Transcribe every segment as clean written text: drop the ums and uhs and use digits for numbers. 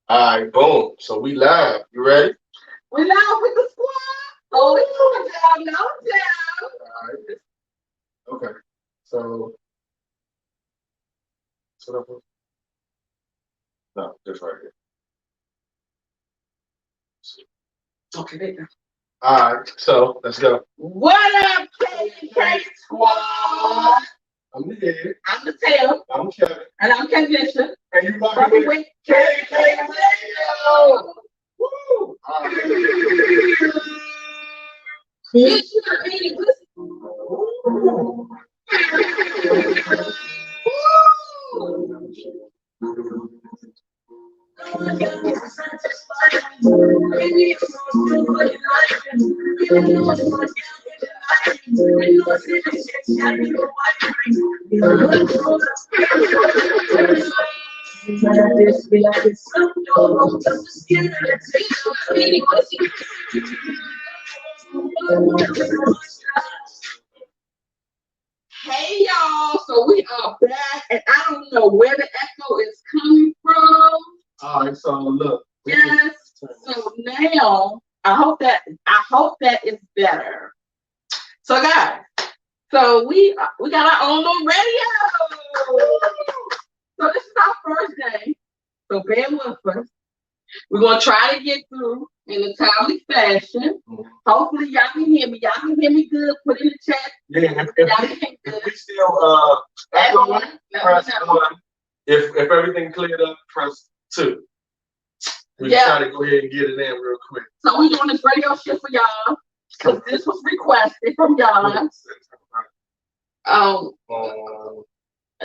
All right, boom. So we live. You ready? We live with the squad. Oh, we no down, no All right. Okay. So, what up? No, this right here. down. Okay. All right. So let's go. What up, KK squad? I'm the head. I'm the tail, I'm Kevin. and I'm Condition. And you Fucking rocking with with KK Radio. Woo! All right. Bitch, you are eating pussy. Woo! Hey y'all, so we are back, and I don't know where the echo is coming from. All right. So look. Yes. So now I hope that is better. So guys, so we got our own little radio. So this is our first day. So bear with us. We're gonna try to get through in a timely fashion. Hopefully y'all can hear me. Y'all can hear me good. Put in the chat. Yeah. Y'all can hear me If good. we still echoing, Let me press know. 1. If everything cleared up, press 2. We Yeah. try to go ahead and get it in real quick. So we doing this radio shit for y'all because this was requested from y'all. Um,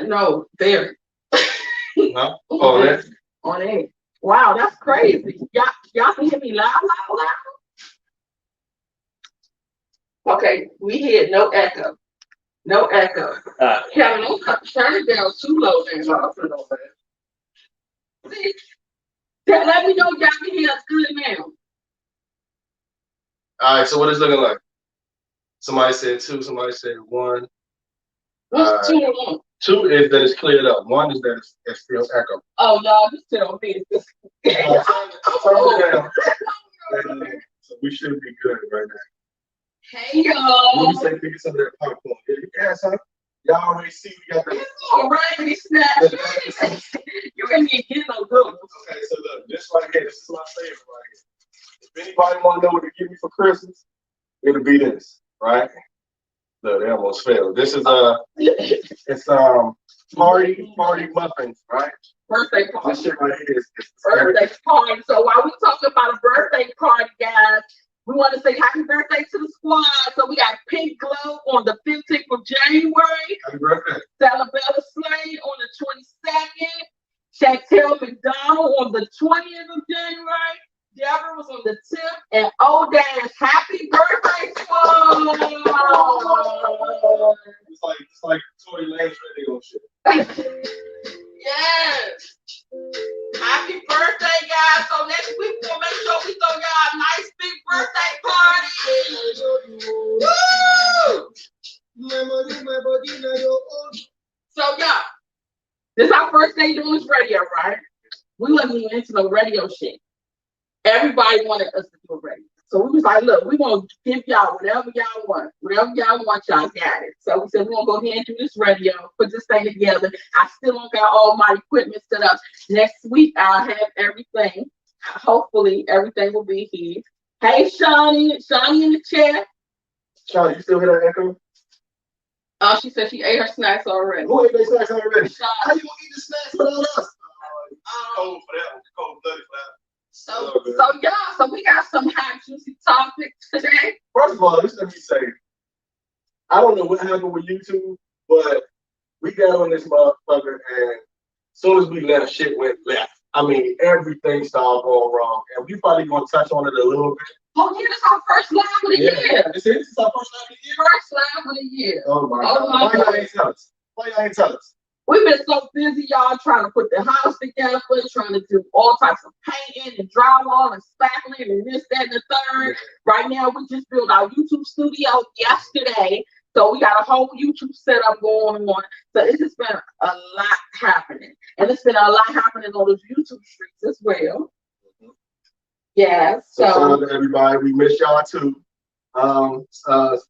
no, there. Huh? Oh, that. On air. Wow, that's crazy. Y'all can hear me loud, loud, loud. Okay, we hear no echo. No echo. Kevin, don't turn it down too low now. See? Let me know if y'all can hear us good now. All right, so what is it looking like? Somebody said 2, somebody said 1. What's 2 and 1? 2 is that it's cleared up. 1 is that it's still echo. Oh, no, just tell me. Turn it down. So we should be good right now. Hey, Let y'all. me say, pick some of that popcorn. Yeah, son. Y'all already see we got the. It's already snatched. You ain't even get no good ones. Okay, so look, this right here, this is my favorite right here. If anybody want to know what to give me for Christmas, it'll be this, right? Look, they almost failed. This is it's party muffins, right? Birthday This party. shit right here is Birthday party. So while we talking about a birthday party, guys, we want to say happy birthday to the squad. So we got Pink Glow on the 15th of January. happy birthday. Salabella Slade on the 22nd. Chantel McDonald on the 20th of January. Deborah was on the 10th. And Dash, happy birthday, squad! It's like Tory Lanez radio shit. Yes. Happy birthday, guys. So next week we'll make sure we throw y'all a nice big birthday party. Woo! So y'all, this is our first day doing this radio, right? We wasn't even into no radio shit. Everybody wanted us to do a radio. So we was like, look, we're going to give y'all whatever y'all want. Whatever y'all want, y'all got it. So we said, we're going to go ahead and do this radio, put this thing together. I still don't got all my equipment set up. Next week, I'll have everything. Hopefully, everything will be here. Hey, Shawnee in the chat. Shawnee, you still hear that echo? She said she ate her snacks already. Who ate their snacks already? Shawnee. How you gonna eat the snacks without us? Cold for that one. Cold-blooded for that one. So we got some hot juicy topics today. First of all, let me say, I don't know what happened with YouTube, but we got on this motherfucker, and as soon as we left, shit went left. I mean, everything started going wrong, and we probably gonna touch on it a little bit. Oh yeah, this is our first live of the year. This is our first live of the year. First live of the year. Oh my God. Why y'all ain't tell us? Why y'all ain't tell us? We've been so busy, y'all, trying to put the house together, trying to do all types of painting and drywall and spackling and this, that, and the third. Right now, we just built our YouTube studio yesterday. So we got a whole YouTube setup going on. So it's just been a lot happening. And it's been a lot happening on those YouTube streets as well. Yeah. So shout out to everybody. We miss y'all too.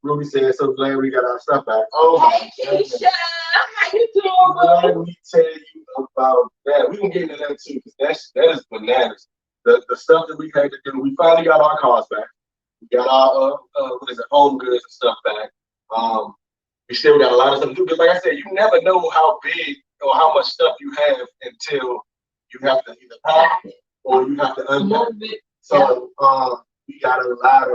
Ruby said, so glad we got our stuff back. Oh, hey, Keisha, how you doing? Let me tell you about that. We can get into that too, because that is bananas. The stuff that we had to do, we finally got our cars back. We got our home goods and stuff back. We still got a lot of stuff to do, because like I said, you never know how big or how much stuff you have until you have to either pack it or you have to unpack it. So we got a lot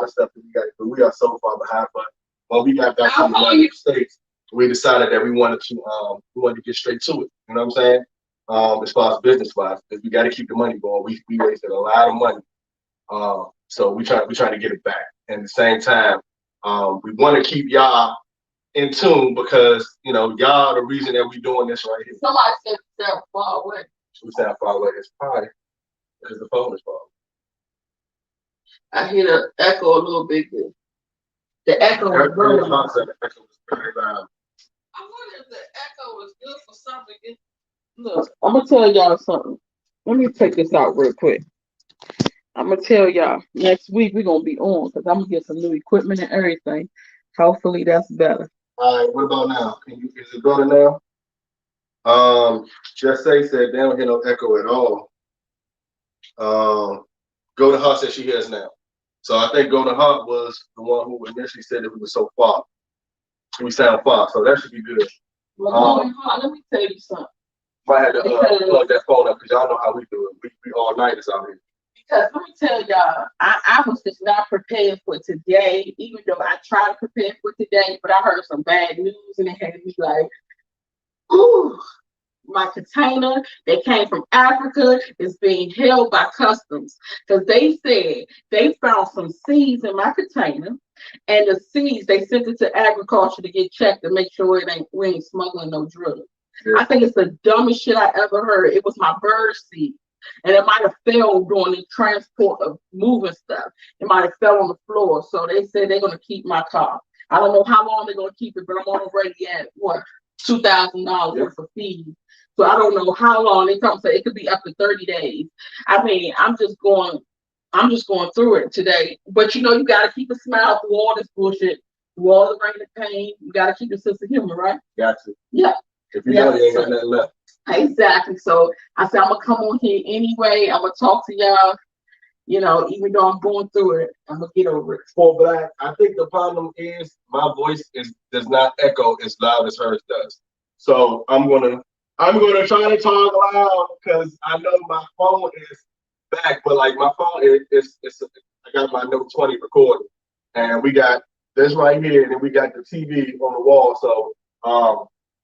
of stuff that we got to do. We are so far behind, but when we got back to the United States, we decided that we wanted to get straight to it. You know what I'm saying? As far as business wise, because we got to keep the money going. We wasted a lot of money. So we trying to get it back. And at the same time, we want to keep y'all in tune, because y'all are the reason that we doing this right here. Somebody said we sound far away. We sound far away. It's probably because the phone is far away. I hear the echo a little bit good. The echo is very loud. The echo was very loud. I wonder if the echo is good for something. Look, I'm gonna tell y'all something. Let me take this out real quick. I'm gonna tell y'all next week we're gonna be on, because I'm gonna get some new equipment and everything. Hopefully that's better. All right, what about now? Is it better now? Just said they don't hear no echo at all. Go to Her said she hears now. So I think Go to Her was the one who initially said that we were so far. We sound far, so that should be good. Well, let me tell you something. Might have to plug that phone up, because y'all know how we do it. We all nighters out here. Because let me tell y'all, I was just not prepared for today, even though I tried to prepare for today, but I heard some bad news and it had me like, ooh, my container that came from Africa is being held by customs, because they said they found some seeds in my container, and the seeds, they sent it to agriculture to get checked to make sure we ain't smuggling no drugs. Yeah. I think it's the dumbest shit I ever heard. It was my bird seed. And it might have fell during the transport of moving stuff. It might have fell on the floor. So they said they're going to keep my car. I don't know how long they're going to keep it, but I'm already at, what, $2,000 for fees. So I don't know how long. They come say it could be up to 30 days. I mean, I'm just going through it today. But you got to keep a smile through all this bullshit, through all the rain and pain. You got to keep a sense of humor, right? Got to. Yeah. If you know, you ain't got nothing left. Exactly. So I said, I'm going to come on here anyway. I'm going to talk to y'all. Even though I'm going through it, I'm going to get over it. For Black, I think the problem is my voice does not echo as loud as hers does. So I'm gonna try to talk loud, because I know my phone is back, but like my phone I got my Note 20 recording, and we got this right here, and then we got the TV on the wall. So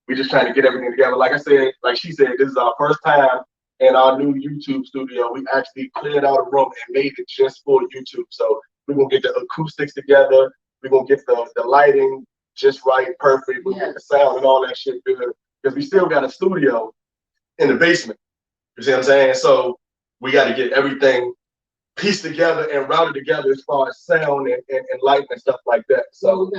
we just trying to get everything together. Like I said, like she said, this is our first time in our new YouTube studio. We actually cleared out a room and made it just for YouTube. So we're gonna get the acoustics together. We're gonna get the lighting just right, perfect. We'll get the sound and all that shit good, because we still got a studio in the basement. You see what I'm saying? So we got to get everything pieced together and routed together as far as sound and lighting and stuff like that. So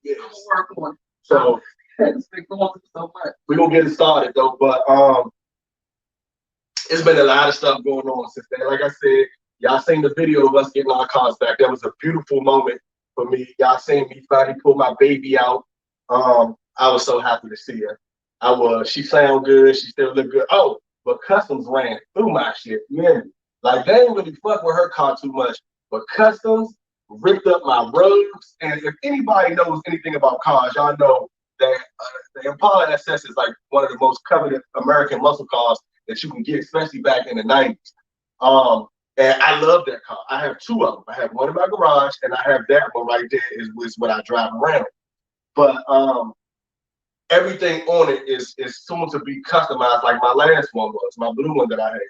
yes. Work on. So it's been going through so much. We're gonna get it started though, but it's been a lot of stuff going on since then. Like I said, y'all seen the video of us getting our cars back. That was a beautiful moment for me. Y'all seen me finally pull my baby out. I was so happy to see her. She sound good. She still look good. Oh, but Customs ran through my shit. Man, like they ain't really fuck with her car too much, but Customs ripped up my rugs. And if anybody knows anything about cars, y'all know that the Impala SS is like one of the most coveted American muscle cars that you can get, especially back in the 90s. And I love that car. I have two of them. I have one in my garage, and I have that one right there is what I drive around. But everything on it is soon to be customized, like my last one was, my blue one that I had.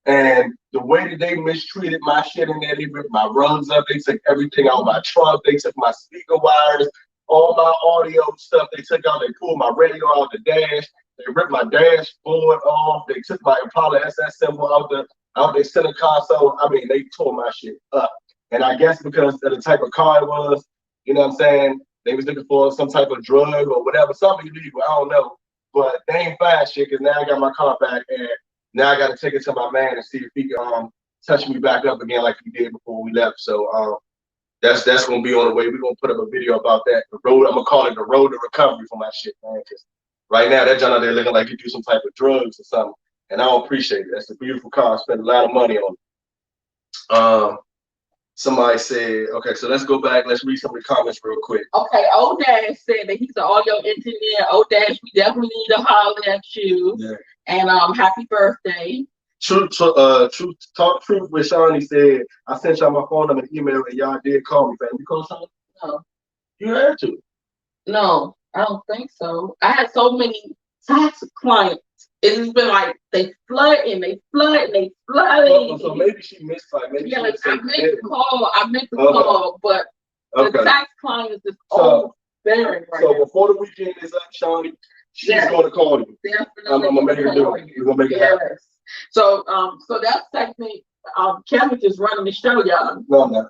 And the way that they mistreated my shit in there, they ripped my rugs up, they took everything out of my trunk, they took my speaker wires, all my audio stuff they took out, they pulled my radio out the dash, they ripped my dashboard off, they took my Impala SS symbol out their center console. I mean, they tore my shit up. And I guess because of the type of car it was, you know what I'm saying, They was looking for some type of drug or whatever, something illegal. I don't know. But they ain't find shit because now I got my car back and now I got to take it to my man and see if he can touch me back up again like he did before we left. So that's gonna be on the way. We're gonna put up a video about that. The road, I'm gonna call it the road to recovery for my shit, man. Because right now that John out there looking like he do some type of drugs or something, and I don't appreciate it. That's a beautiful car. I spent a lot of money on it. Somebody said, okay, so let's go back. Let's read some of the comments real quick. Okay, Odash said that he's an audio engineer. Odash, we definitely need to holler at you. Yeah. And happy birthday. Truth Talk Truth with Shawnee said, I sent y'all my phone number and email and y'all did call me, fam. You call Shawnee? No. You had to. No, I don't think so. I had so many tax clients. It's been like they flood. Oh, so maybe she missed like maybe yeah, she like, I meant to call, but the tax clients is overbearing right now. So now. before the weekend is up, Shawnee, she's going to call you. Definitely. I'm gonna make her do it. We're gonna make it happen. So that segment, Kevin just running the show, y'all. No.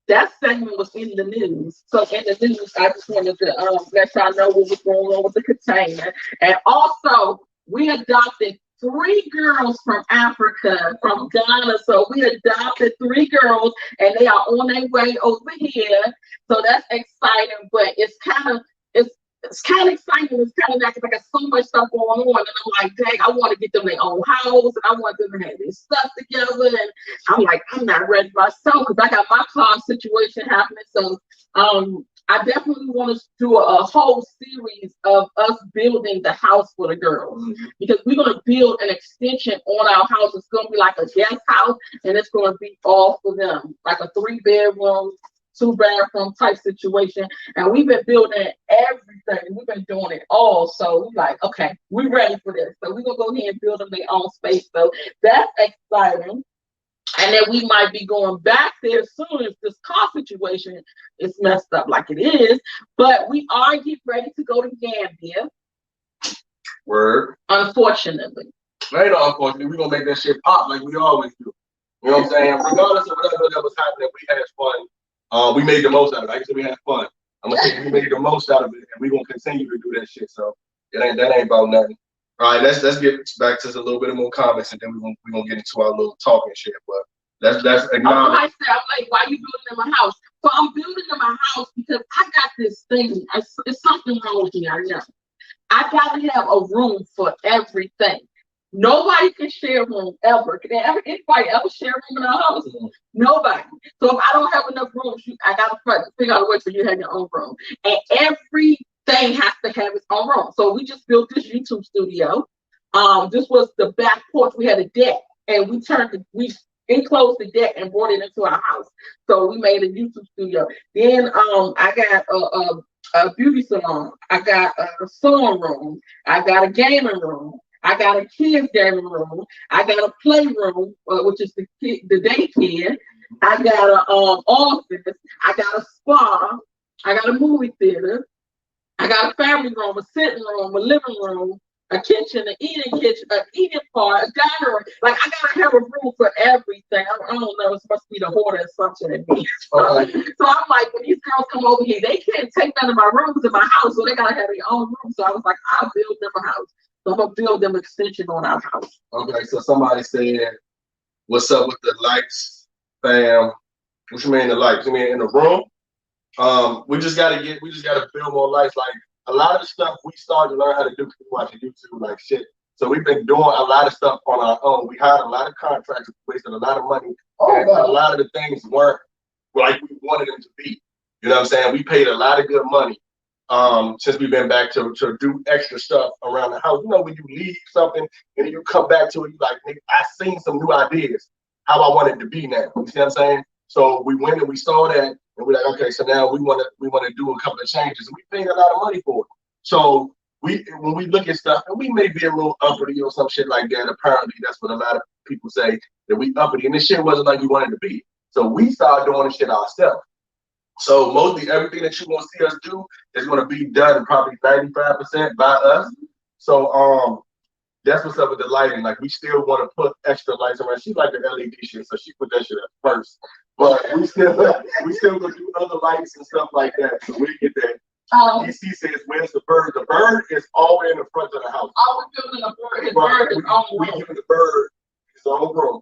That segment was in the news. So in the news, I just wanted to let y'all know what was going on with the container. And also, we adopted 3 girls from Africa, from Ghana. So we adopted 3 girls, and they are on their way over here. So that's exciting, but it's kind of exciting. It's kind of like there's so much stuff going on, and I'm like, dang, I want to get them their own house, and I want them to have their stuff together. And I'm like, I'm not ready myself because I got my car situation happening. So I definitely want to do a whole series of us building the house for the girls, because we're going to build an extension on our house. It's going to be like a guest house, and it's going to be all for them, like a 3-bedroom, 2-bathroom type situation. And we've been building everything. We've been doing it all. So we're like, okay, we're ready for this. So we're going to go ahead and build them their own space. So that's exciting. And then we might be going back there soon if this car situation is messed up like it is. But we are getting ready to go to Gambia. Word. Unfortunately. Ain't no unfortunately. We're going to make that shit pop like we always do. You know what I'm saying? Regardless of whatever that was happening, we had fun. We made the most out of it. Like I said, we had fun. I'm going to say we made the most out of it, and we're going to continue to do that shit. So that ain't about nothing. All right, let's get back to a little bit more comments, and then we're gonna get into our little talking shit. But let's acknowledge. I said, I'm like, why are you building in my house? So I'm building in my house because I got this thing. It's something wrong with me. I know. I gotta have a room for everything. Nobody can share a room ever. Can anybody ever share a room in our house? Mm-hmm. Nobody. So if I don't have enough rooms, I gotta figure out a way for you to have your own room. And everything has to have its own room. So we just built this YouTube studio. This was the back porch. We had a deck, and we enclosed the deck and brought it into our house. So we made a YouTube studio. Then I got a beauty salon. I got a sewing room. I got a gaming room. I got a kids gaming room. I got a playroom, which is the daycare. I got a office. I got a spa. I got a movie theater. I got a family room, a sitting room, a living room, a kitchen, an eating part, a dining room. Like, I gotta have a room for everything. I don't know, it's supposed to be the hoarder assumption in me. So I'm like, when these girls come over here, they can't take none of my rooms in my house, so they gotta have their own room. So I was like, I'll build them a house. So I'm gonna build them an extension on our house. Okay, so somebody said, what's up with the lights, fam? What you mean the lights? You mean in the room? We just gotta build more lights. Like, a lot of the stuff we started to learn how to do because we watching YouTube, like shit. So we've been doing a lot of stuff on our own. We hired a lot of contractors, wasted a lot of money, and a lot of the things weren't like we wanted them to be. You know what I'm saying? We paid a lot of good money since we've been back to do extra stuff around the house. You know, when you leave something and then you come back to it, you like, nigga, I seen some new ideas how I want it to be now. You see what I'm saying? So we went and we saw that, and we're like, okay, so now we want to do a couple of changes, and we paid a lot of money for it. So when we look at stuff, and we may be a little uppity or some shit like that. Apparently, that's what a lot of people say, that we uppity, and this shit wasn't like we wanted to be. So we started doing this shit ourselves. So mostly everything that you want to see us do is going to be done probably 95% by us. So that's what's up with the lighting. Like, we still want to put extra lights around. She like the LED shit, so she put that shit up first. But we still gonna do other lights and stuff like that. So we get that. DC says, "Where's the bird?" The bird is always in the front of the house. I was building a bird. His bird is on We give the bird his own room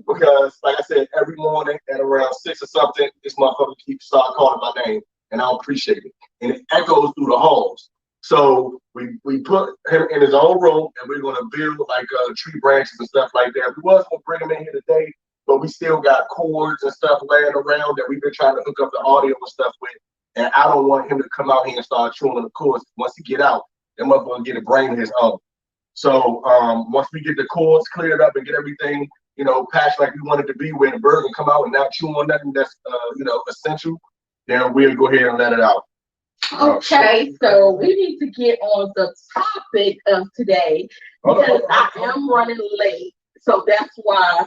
because, like I said, every morning at around 6 or something, this motherfucker keeps start calling my name, and I appreciate it, and it echoes through the halls. So we put him in his own room, and we're gonna build like tree branches and stuff like that. We was gonna bring him in here today, but we still got cords and stuff laying around that we've been trying to hook up the audio and stuff with. And I don't want him to come out here and start chewing on the cords. Once he get out, that motherfucker get a brain of his own. So once we get the cords cleared up and get everything, patched like we want it to be, where the bird can come out and not chew on nothing that's essential, then we'll go ahead and let it out. Okay, so we need to get on the topic of today because I am running late. So that's why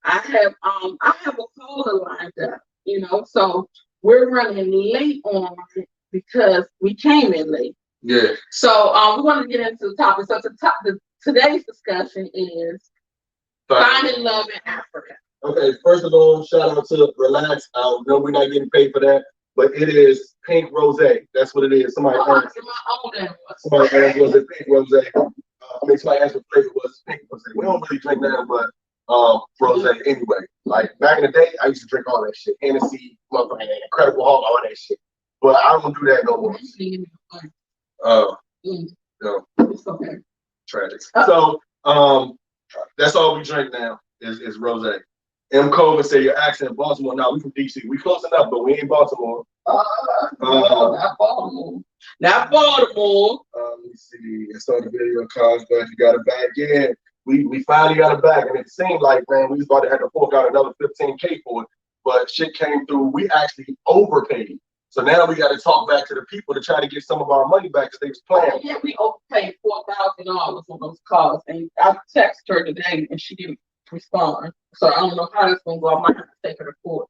I have a caller lined up, so we're running late on it because we came in late. Yeah. So we want to get into the topic. So today's discussion is finding love in Africa. Okay, first of all, shout out to Relax. No, we're not getting paid for that, but it is pink rosé. That's what it is. Somebody asked, was it pink rosé? Somebody asked what flavor was pink rosé. We don't really drink that, but rosé anyway. Like back in the day, I used to drink all that shit. Hennessy, motherfucking Incredible Hulk, all that shit. But I don't do that no more. No. It's okay. Tragic. So that's all we drink now is rosé. M. Colvin said your accent Baltimore. No, we from DC. We close enough, but we ain't Baltimore. Not Baltimore. Not Baltimore. Let me see. I saw the video. Cars, but you got it back in. We finally got it back, and it seemed like, man, we was about to have to fork out another $15K for it, but shit came through. We actually overpaid. So now we got to talk back to the people to try to get some of our money back because they was playing. Yeah, we overpaid $4,000 on those cars, and I texted her today, and she didn't respond. So I don't know how that's gonna go. I might have to take her to court.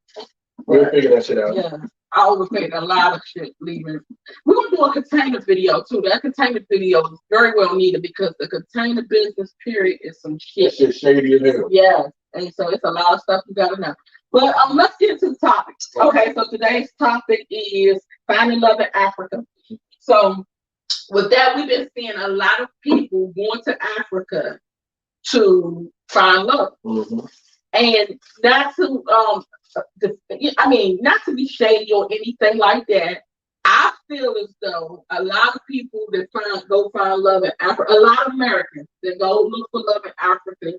We'll figure that shit out. Yeah, I overpaid a lot of shit leaving. We're gonna do a container video too. That container video is very well needed because the container business period is some shit. That shit shady as hell. Yeah, and so it's a lot of stuff you gotta know. But let's get into the topic. Okay, so today's topic is finding love in Africa. So with that, we've been seeing a lot of people going to Africa to find love. Mm-hmm. And not to not to be shady or anything like that. I feel as though a lot of people that go find love in Africa, a lot of Americans that go look for love in Africa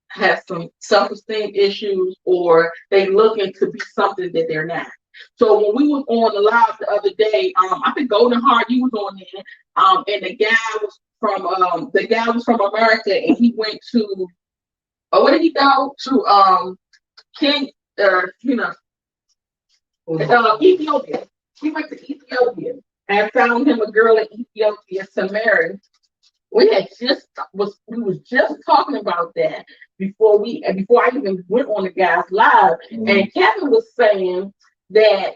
have some self-esteem issues, or they looking to be something that they're not. So when we was on the live the other day, I think Golden Heart, you was on there, and the guy was from America, and he went to where did he go to? Ethiopia. He went to Ethiopia and found him a girl in Ethiopia to marry. We was just talking about that before I even went on the guy's live, and Kevin was saying that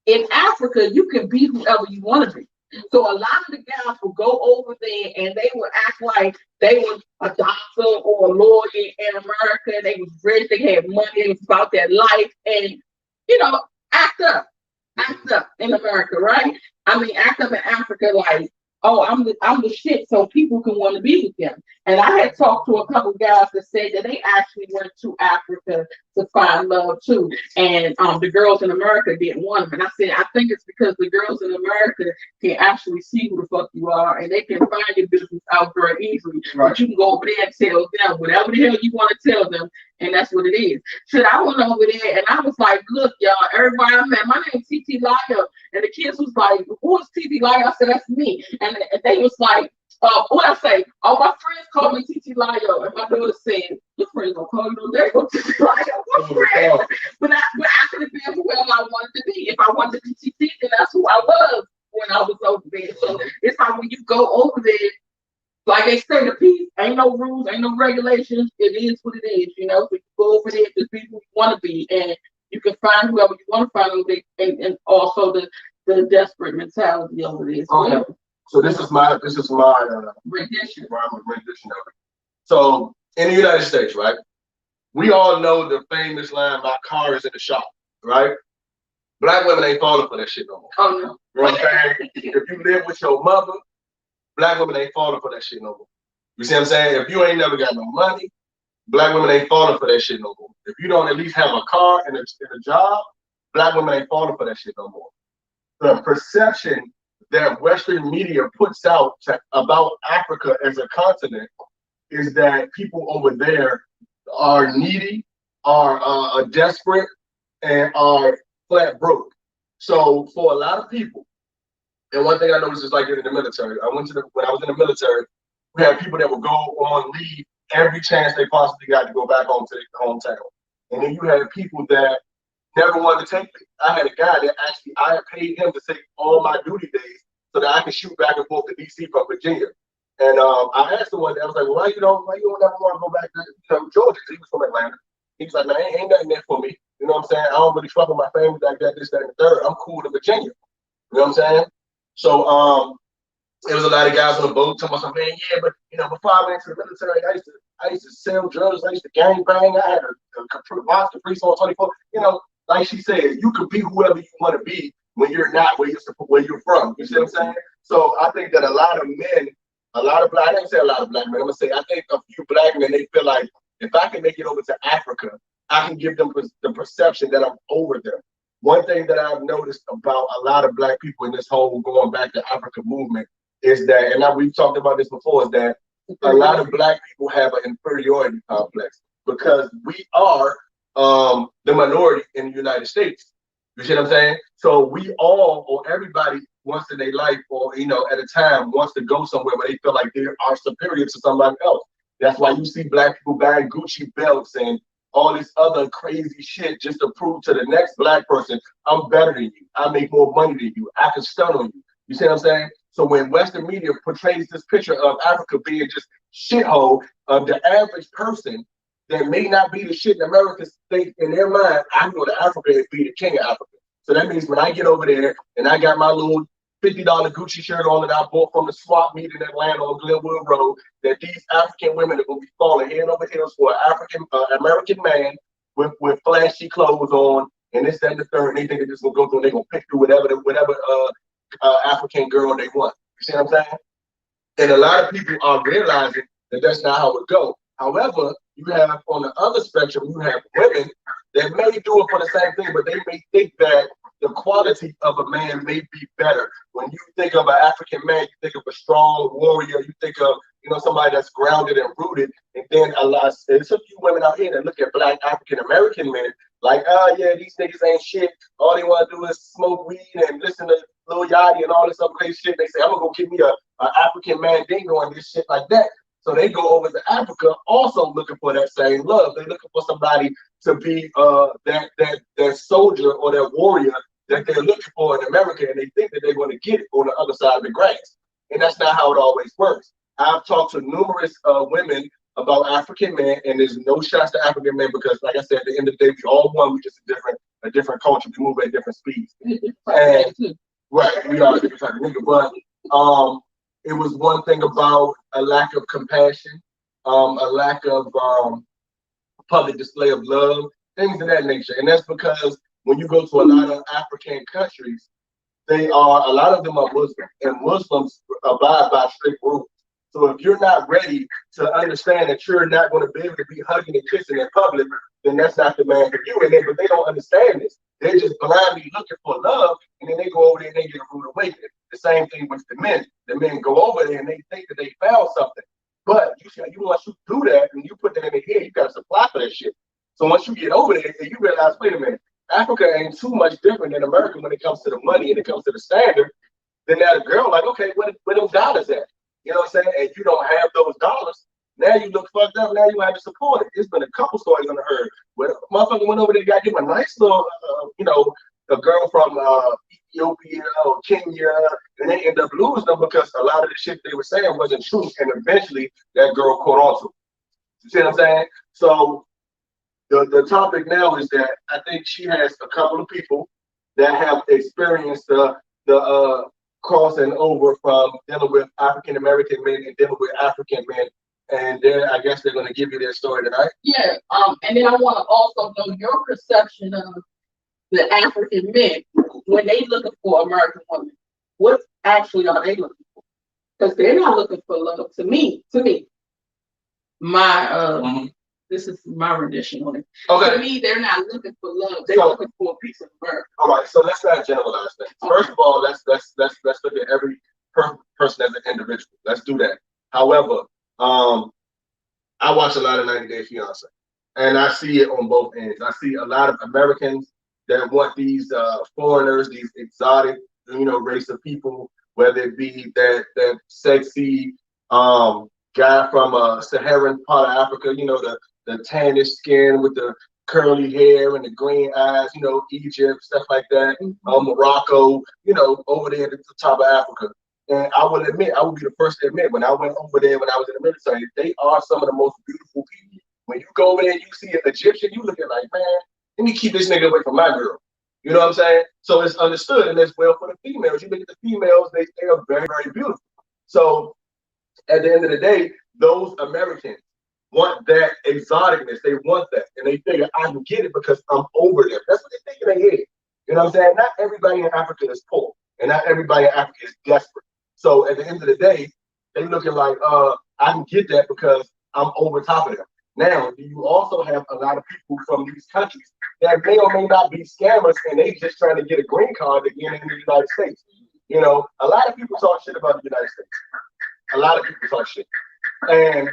in Africa you can be whoever you want to be. So a lot of the guys will go over there and they would act like they were a doctor or a lawyer in America. They was rich, they had money, it was about their life, and act up in America, right? I mean, act up in Africa like, oh, I'm the shit, so people can want to be with them. And I had talked to a couple guys that said that they actually went to Africa to find love too. And the girls in America didn't want them. And I said, I think it's because the girls in America can actually see who the fuck you are, and they can find your business out very easily. Right. But you can go over there and tell them whatever the hell you want to tell them, and that's what it is. So I went over there and I was like, look, y'all, everybody I met, my name's TT Lyle. And the kids was like, who is TT Lyle? I said, that's me. And they was like, what I say? All my friends call me TT Lyle. And my daughter said, your friends don't call you no day, go TT Lyle. But I could have been whoever I wanted to be. If I wanted to be TT, then that's who I was when I was over there. So it's like when you go over there, like they say, the peace, ain't no rules, ain't no regulations. It is what it is, So you go over there, just be who you want to be, and you can find whoever you want to find over there, and also the desperate mentality over there. Okay. So this is my rendition. Rendition of it. So in the United States, right? We all know the famous line, "My car is in the shop," right? Black women ain't falling for that shit no more. Oh no. You know what I'm saying? If you live with your mother, black women ain't falling for that shit no more. You see what I'm saying? If you ain't never got no money, black women ain't falling for that shit no more. If you don't at least have a car and a job, black women ain't falling for that shit no more. The perception that Western media puts out about Africa as a continent is that people over there are needy, are desperate, and are flat broke. So for a lot of people, and one thing I noticed is like in the military, when I was in the military, we had people that would go on leave every chance they possibly got to go back home to their hometown. And then you had people that never wanted to take it. I had a guy that actually, I had paid him to take all my duty days so that I could shoot back and forth to DC from Virginia. And I asked him one day, I was like, well, why you don't ever want to go back to Georgia? He was from Atlanta. He was like, man, ain't nothing there for me. You know what I'm saying? I don't really fuck with my family like that, this, that, and the third. I'm cool in Virginia. You know what I'm saying? So it was a lot of guys on the boat talking about, man, yeah, but before I went into the military, I used to sell drugs, I used to gang bang, I had a monster Caprice on 24. Like she said, you can be whoever you want to be when you're not where you're from. You see what I'm saying? So I think that a lot of men, I didn't say a lot of black men, I'm gonna say I think a few black men, they feel like if I can make it over to Africa, I can give them the perception that I'm over them. One thing that I've noticed about a lot of black people in this whole going back to Africa movement is that, and we've talked about this before, is that a lot of black people have an inferiority complex because we are the minority in the United States. You see what I'm saying? So we all, or everybody once in their life, or at a time, wants to go somewhere where they feel like they are superior to somebody else. That's why you see black people buying Gucci belts and all this other crazy shit just to prove to the next black person, I'm better than you. I make more money than you. I can stun on you. You see what I'm saying? So when Western media portrays this picture of Africa being just shithole, of the average person that may not be the shit in America think in their mind, I go to Africa and be the king of Africa. So that means when I get over there and I got my little $50 Gucci shirt on that I bought from the swap meet in Atlanta on Glenwood Road, that these African women are going to be falling head over heels for an American man with flashy clothes on and this, that, and the third. And they think they're just going to go through and they're going to pick through whatever African girl they want. You see what I'm saying? And a lot of people are realizing that that's not how it goes. However, you have on the other spectrum, you have women that may do it for the same thing, but they may think that the quality of a man may be better. When you think of an African man, you think of a strong warrior, you think of somebody that's grounded and rooted. And then there's a few women out here that look at black African American men like, oh yeah, these niggas ain't shit. All they want to do is smoke weed and listen to Lil Yachty and all this other crazy shit. They say, I'm gonna go give me a African Mandingo and this shit like that. So they go over to Africa also looking for that same love. They're looking for somebody to be that soldier or that warrior that they're looking for in America, and they think that they're going to get it on the other side of the grass. And that's not how it always works. I've talked to numerous women about African men, and there's no shots to African men because, like I said, at the end of the day, we all one. We just a different culture. We move at different speeds. And, right, we are a different type of nigga. But it was one thing about a lack of compassion, a lack of public display of love, things of that nature. And that's because when you go to a lot of African countries, a lot of them are Muslim, and Muslims abide by strict rules. So if you're not ready to understand that you're not going to be able to be hugging and kissing in public, then that's not the man for you. But they don't understand this. They're just blindly looking for love, and then they go over there and they get a rude awakening. The same thing with the men. The men go over there and they think that they found something. But once you do that and you put that in their head, you got to supply for that shit. So once you get over there and you realize, wait a minute, Africa ain't too much different than America when it comes to the money and it comes to the standard, then that girl like, okay, where those dollars at? You know what I'm saying? And you don't have those dollars. Now you look fucked up. Now you have to support it. It's been a couple stories on the herd where a motherfucker went over there, got him a nice little, a girl from Ethiopia or Kenya, and they end up losing them because a lot of the shit they were saying wasn't true. And eventually that girl caught on to it. You see what I'm saying? So the topic now is that I think she has a couple of people that have experienced the crossing over from dealing with African American men and dealing with African men, and then I guess they're going to give you their story tonight. Yeah. And then I want to also know your perception of the African men, when they looking for American women, what actually are they looking for? Because they're not looking for love. To me, my this is my rendition on it. Okay. To me, they're not looking for love. They're looking for a piece of America. All right. So let's not generalize things. First of all, let's look at every person as an individual. Let's do that. However, I watch a lot of 90 Day Fiance, and I see it on both ends. I see a lot of Americans that want these foreigners, these exotic, race of people, whether it be that sexy guy from Saharan part of Africa, the tannish skin with the curly hair and the green eyes, Egypt, stuff like that, Morocco, over there at the top of Africa. And I will admit, I will be the first to admit, when I went over there when I was in the military, they are some of the most beautiful people. When you go over there and you see an Egyptian, you looking like, man, let me keep this nigga away from my girl. You know what I'm saying? So it's understood, and as well for the females. You look at the females, they are very, very beautiful. So at the end of the day, those Americans want that exoticness. They want that. And they figure, I can get it because I'm over there. That's what they think in their head. You know what I'm saying? Not everybody in Africa is poor. And not everybody in Africa is desperate. So at the end of the day, they looking like, I can get that because I'm over top of them. Now, you also have a lot of people from these countries that may or may not be scammers, and they just trying to get a green card to get in the United States. A lot of people talk shit about the United States. A lot of people talk shit. And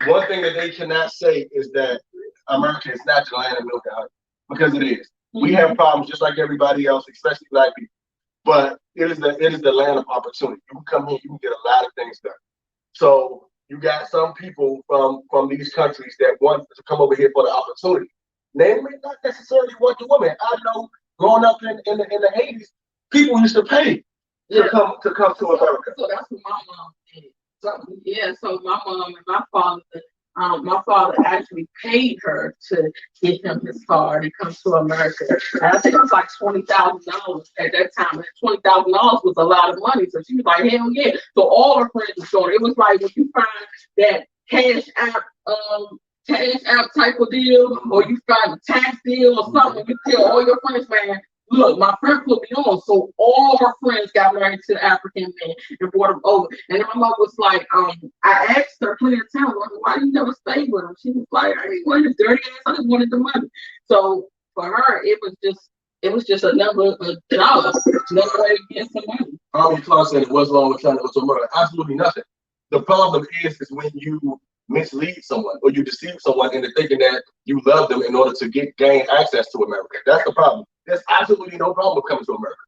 one thing that they cannot say is that America is not the land of milk and honey, because it is. We have problems just like everybody else, especially Black people. But it is the land of opportunity. You can come here, you can get a lot of things done. So you got some people from these countries that want to come over here for the opportunity. They may not necessarily want the woman. I know growing up in the 80s, people used to pay to come to America. So that's what my mom did. So my mom and my father actually paid her to get him his card and come to America. And I think it was like $20,000 at that time. And $20,000 was a lot of money. So she was like, hell yeah. So all her friends were doing it. It was like when you find that cash app type of deal, or you find a tax deal or something, you tell all your friends, man, look, my friend put me on. So all her friends got married to the African man and brought him over. And my mom was like, I asked her plenty of times, why you never stay with him? She was like, I didn't want his dirty ass, I just wanted the money. So for her, it was just another job, another way to get some money. Army Clark said, what's wrong with trying to go to America? Absolutely nothing. The problem is when you mislead someone or you deceive someone into thinking that you love them in order to gain access to America. That's the problem. There's absolutely no problem with coming to America.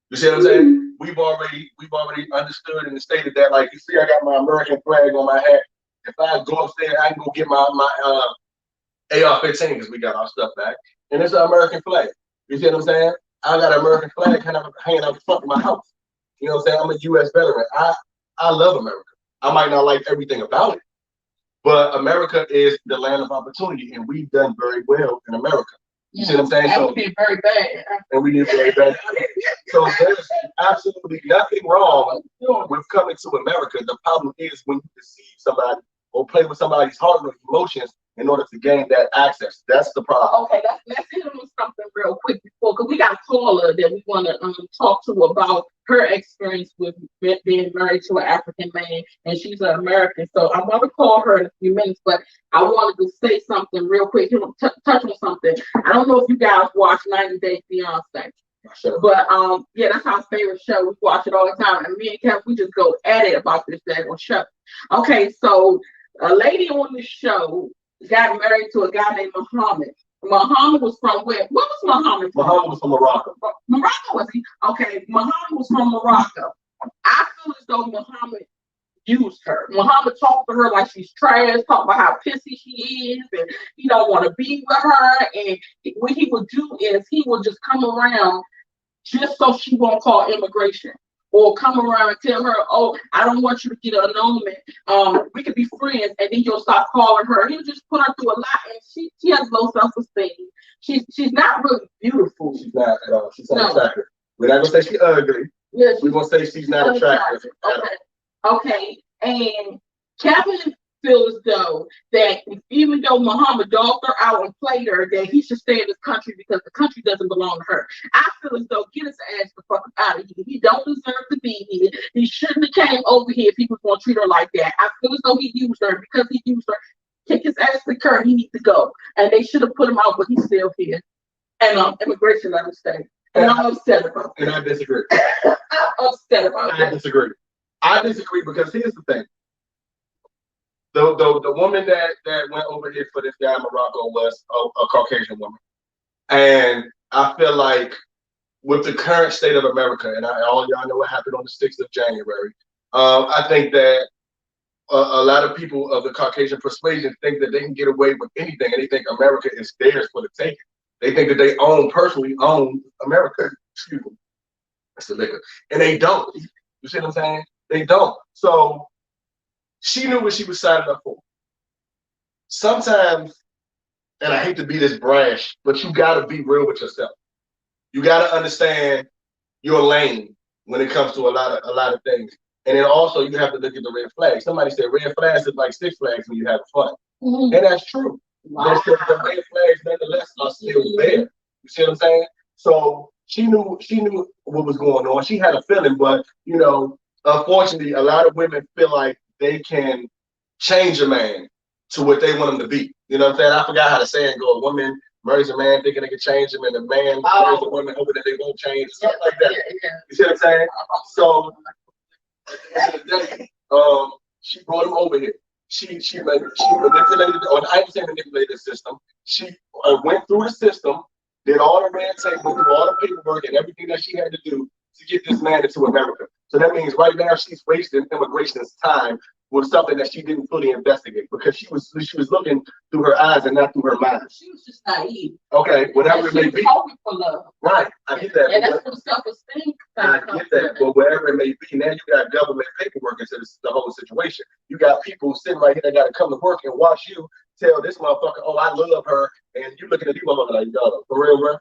You see what I'm saying? We've already understood and stated that, like, you see, I got my American flag on my hat. If I go upstairs, I can go get my AR-15 because we got our stuff back, and it's an American flag. You see what I'm saying? I got an American flag hanging out the front of my house. You know what I'm saying? I'm a U.S. veteran. I love America. I might not like everything about it, but America is the land of opportunity, and we've done very well in America. You see what I'm saying? And we did very bad. And we did very bad. So there's absolutely nothing wrong with coming to America. The problem is when you deceive somebody or play with somebody's heart or emotions in order to gain that access. That's the problem. Okay, let's hit on something real quick because we got a caller that we want to talk to about her experience with being married to an African man, and she's an American. So I'm going to call her in a few minutes, but I wanted to say something real quick, touch on something. I don't know if you guys watch 90 Day Fiance. Sure. But yeah, that's our favorite show. We watch it all the time. And me and Kev, we just go at it about this daggone show. Okay, so a lady on the show got married to a guy named Muhammad. Muhammad was from where? What was Muhammad from? Muhammad was from Morocco. Morocco, was he? Okay, Muhammad was from Morocco. I feel as though Muhammad used her. Muhammad talked to her like she's trash, talked about how pissy she is, and he don't want to be with her. And what he would do is he would just come around just so she won't call immigration. Or come around and tell her, oh, I don't want you to get an annulment. We could be friends, and then you'll stop calling her. He'll just put her through a lot, and she has low self-esteem. She's not really beautiful. She's not at all. She's not attractive. We're not gonna say she's ugly. Yeah, we're gonna say she's not attractive. Okay. And Kevin feel as though that even though Muhammad dogged her out and played her, that he should stay in this country because the country doesn't belong to her. I feel as though get his ass the fuck out of here. He don't deserve to be here. He shouldn't have came over here if he was going to treat her like that. I feel as though he used her because he used her. Kick his ass to the curb. He needs to go, and they should have put him out, but he's still here. And immigration let him stay. And I'm upset about that. And I disagree. I'm upset about that. I disagree. I disagree because here's the thing. The woman that went over here for this guy in Morocco was a Caucasian woman. And I feel like with the current state of America, and all y'all know what happened on the 6th of January, I think that a lot of people of the Caucasian persuasion think that they can get away with anything, and they think America is theirs for the taking. They think that they personally own America. Excuse me. That's the liquor. And they don't. You see what I'm saying? They don't. So she knew what she was signing up for. Sometimes, and I hate to be this brash, but you gotta be real with yourself. You gotta understand your lane when it comes to a lot of things. And then also you have to look at the red flags. Somebody said red flags is like Six Flags when you have fun. And that's true. Wow. The red flags nonetheless are still there. You see what I'm saying? So she knew what was going on. She had a feeling, but you know, unfortunately, a lot of women feel like they can change a man to what they want him to be. You know what I'm saying? I forgot how the saying goes. A woman marries a man thinking they can change him, and a man marries a woman hoping that they won't change, something like that. You see what I'm saying? So at the end of the day, she brought him over here. She manipulated, or I ain't saying manipulated the system. She went through the system, did all the red tape, went through all the paperwork and everything that she had to do to get this man into America. So that means right now she's wasting immigration's time with something that she didn't fully investigate because she was looking through her eyes and not through her mind. She was just naive. Okay, whatever it may be. Hoping for love. Right, I get that. And that's what self-esteem. I get that, but wherever it may be, now you got government paperwork into the whole situation. You got people sitting right here that got to come to work and watch you tell this motherfucker, "Oh, I love her," and you looking at you motherfucker like, "Yo, for real, bro?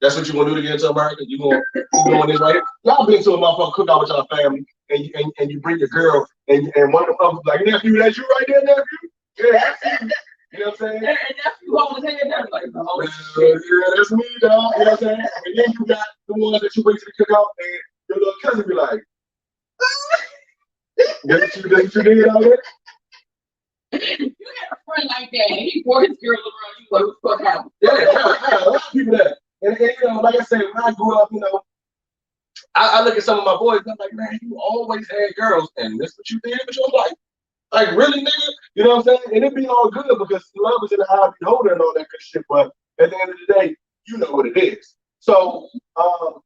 That's what you want to do to get into America? You doing this right here? Y'all been to a motherfucker cookout with y'all family, and you bring your girl, and one of them like, nephew, that's you right there, nephew? Yeah, that's you. You know what I'm saying? And nephew hold his hand down like, oh, yeah, that's me, dog. You know what I'm saying? And then you got the ones that you bring to the cookout, and your little cousin be like, that's what you did out there? You had a friend like that, and he brought his girl around you, like, what the fuck happened? Yeah, a lot of people that. And you know, like I said, when I grew up, you know, I look at some of my boys and I'm like, man, you always had girls, and this what you did with your life? Like, really, nigga? You know what I'm saying? And it be all good because love is in the eye of the beholder and all that good shit, but at the end of the day, you know what it is. So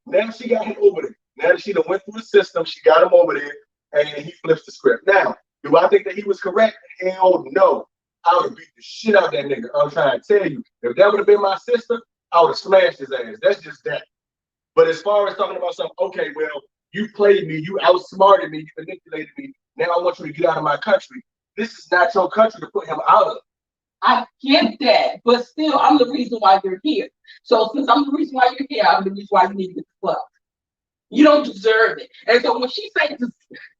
now she got him over there. Now that she done went through the system, she got him over there, and he flips the script. Now, do I think that he was correct? Hell no. I would have beat the shit out of that nigga. I'm trying to tell you, if that would have been my sister, I would have smashed his ass. That's just that. But as far as talking about something, okay, well, you played me, you outsmarted me, you manipulated me. Now I want you to get out of my country. This is not your country to put him out of. I get that, but still, I'm the reason why you're here. So since I'm the reason why you're here, I'm the reason why you need to get the fuck. You don't deserve it. And so when she says,